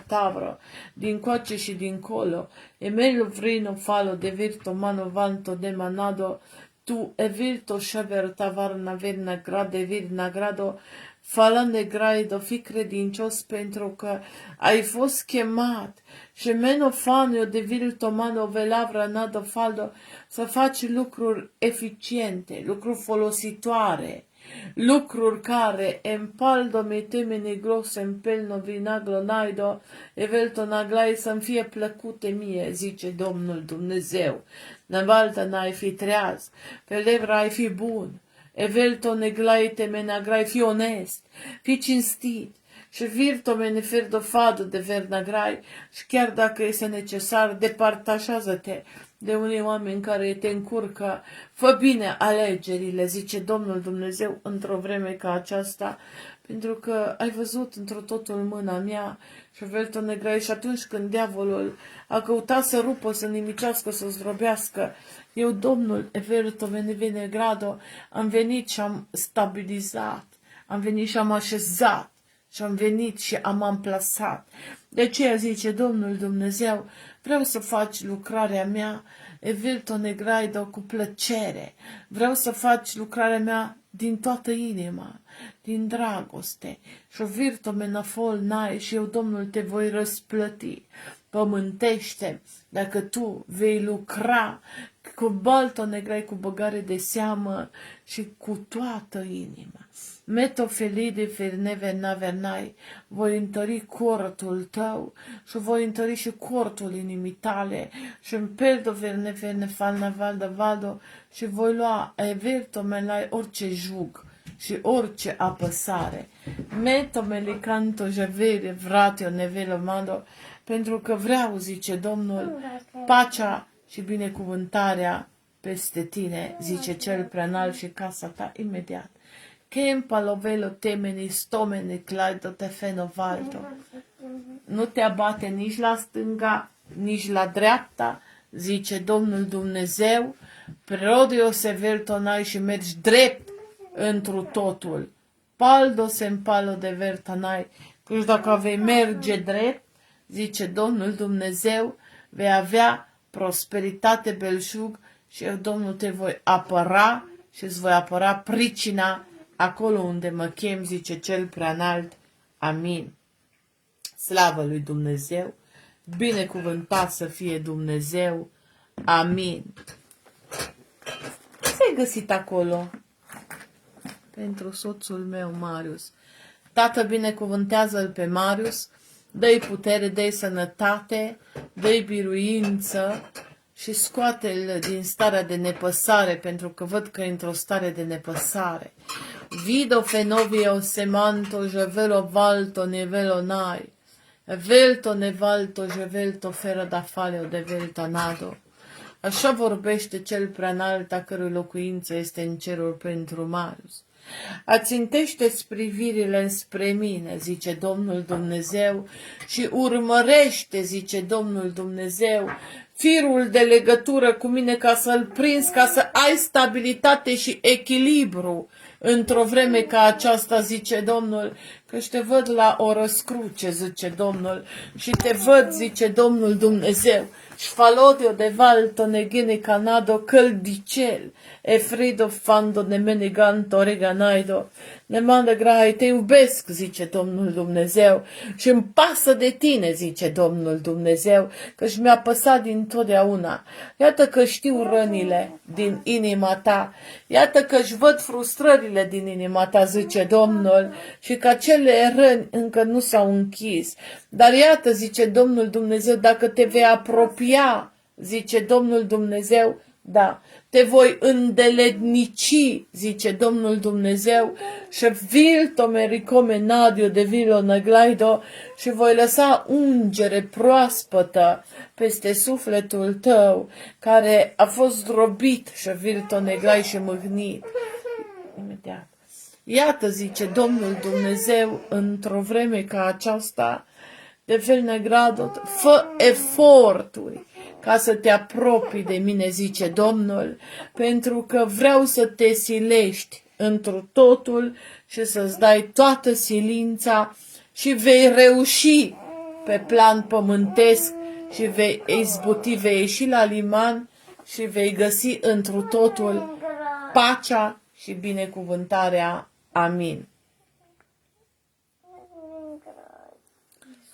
A: Tavro, din coace și dincolo, e meglio vrino falo de virto mano vanto de manado, tu e virto shaver tavarna verna grade virna grado, falande graido, fi credincios pentru că ai fost chemat și meno fanio de virto mano velavra nado faldo să faci lucruri eficiente, lucruri folositoare, lucruri care empaldo me temene gros empelno vinaglo naido evelto naglai să-mi fie plăcute mie, zice Domnul Dumnezeu. Năbaltă n-ai fi treaz, pe levra ai fi bun, evelto neglai te menagrai fi onest, fi cinstit și virto-me neferdo fado de vernagrai și chiar dacă este necesar, departajează-te de unii oameni care te încurcă. Fă bine alegerile, zice Domnul Dumnezeu, într-o vreme ca aceasta, pentru că ai văzut într-o totul mâna mea și velto negrai. Și atunci când diavolul a căutat să rupă, să nimicească, să zdrobească, eu, Domnul, Everto Venegrado, am venit și am stabilizat, am venit și am așezat, și am venit și am amplasat. De aceea zice Domnul Dumnezeu, vreau să faci lucrarea mea, Everto Negraido, cu plăcere. Vreau să faci lucrarea mea din toată inima, din dragoste. Și o virto menafol n-ai și eu, Domnul, te voi răsplăti. Pământește, dacă tu vei lucra cu balto negrai, cu băgare de seamă și cu toată inima. Meto felide ferneve navernai, voi întări cortul tău și voi întări și cortul inimii tale și în peldo verne fal naval de valdo și voi lua everto melai orice jug și orice apăsare. Meto me canto javere vratio nevelo mando, pentru că vreau, zice Domnul, pacea și binecuvântarea peste tine, zice cel preanalt și casa ta imediat. Che palovelo temeni stomene claido te fenovaldo. Nu te abate nici la stânga, nici la dreapta, zice Domnul Dumnezeu, prodio se vertonai și mergi drept întru totul. Paldo se împalo de vertonai, căci dacă vei merge drept, zice Domnul Dumnezeu, vei avea prosperitate belșug și eu, Domnul, te voi apăra și îți voi apăra pricina acolo unde mă chem, zice cel preanalt. Amin. Slavă lui Dumnezeu, binecuvântat să fie Dumnezeu. Amin. Ce ai găsit acolo? Pentru soțul meu, Marius. Tată, binecuvântează-l pe Marius, dă-i putere, dă-i sănătate, dă-i biruință și scoate-l din starea de nepăsare, pentru că văd că e într-o stare de nepăsare. Vido fenovio semanto jevelo valto nevelo nai, velto nevalto jevelto feră da faleo de velto nado. Așa vorbește cel preanalt, a cărui locuință este în cerul pentru Marius. Ațintește-ți privirile spre mine, zice Domnul Dumnezeu, și urmărește, zice Domnul Dumnezeu, firul de legătură cu mine ca să-l prinzi, ca să ai stabilitate și echilibru într-o vreme ca aceasta, zice Domnul, căci te văd la o răscruce, zice Domnul, și te văd, zice Domnul Dumnezeu, și falodio de valto negene canado căldicel, efrido fando nemene ganto reganaido, ne mandă grai, te iubesc, zice Domnul Dumnezeu, și îmi pasă de tine, zice Domnul Dumnezeu, căci mi-a păsat dintotdeauna. Iată că știu rănile din inima ta, iată că-și văd frustrările din inima ta, zice Domnul, și că acele răni încă nu s-au închis. Dar iată, zice Domnul Dumnezeu, dacă te vei apropia, zice Domnul Dumnezeu, da, te voi îndeletnici, zice Domnul Dumnezeu, și vilto mericomenadio de vilo naglaido, și voi lăsa ungere proaspătă peste sufletul tău, care a fost zdrobit și vilto neglai și mâhnit. Imediat. Iată, zice Domnul Dumnezeu, într-o vreme ca aceasta, de fel negradot, fă eforturi ca să te apropii de mine, zice Domnul, pentru că vreau să te silești întru totul și să-ți dai toată silința și vei reuși pe plan pământesc și vei izbuti, vei ieși la liman și vei găsi întru totul pacea și binecuvântarea. Amin.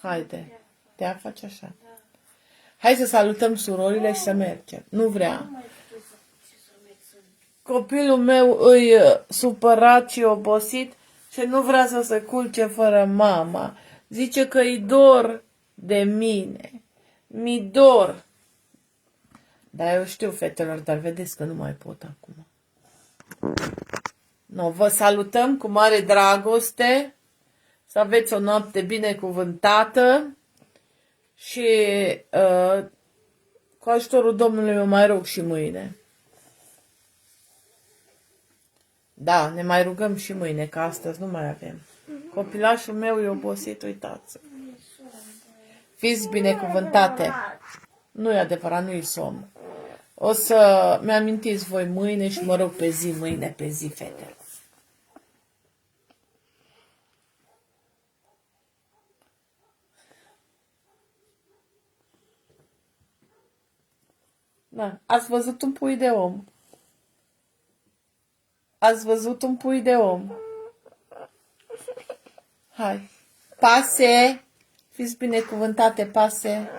A: Haide, te faci așa. Hai să salutăm surorile și să mergem. Nu vrea. Copilul meu îi supărat și obosit și nu vrea să se culce fără mama. Zice că îi dor de mine. Mi dor. Dar eu știu, fetelor, dar vedeți că nu mai pot acum. No, vă salutăm cu mare dragoste. să aveți o noapte binecuvântată și cu ajutorul Domnului mă mai rog și mâine. Da, ne mai rugăm și mâine, că astăzi nu mai avem. Copilașul meu e obosit, uitați. Fiți binecuvântate. Nu e adevărat, nu e somn. O să mi-amintiți voi mâine și mă rog pe zi, mâine pe zi, fetele. Da, ați văzut un pui de om. Ați văzut un pui de om. Hai. Pase. Fiți binecuvântate, Pase.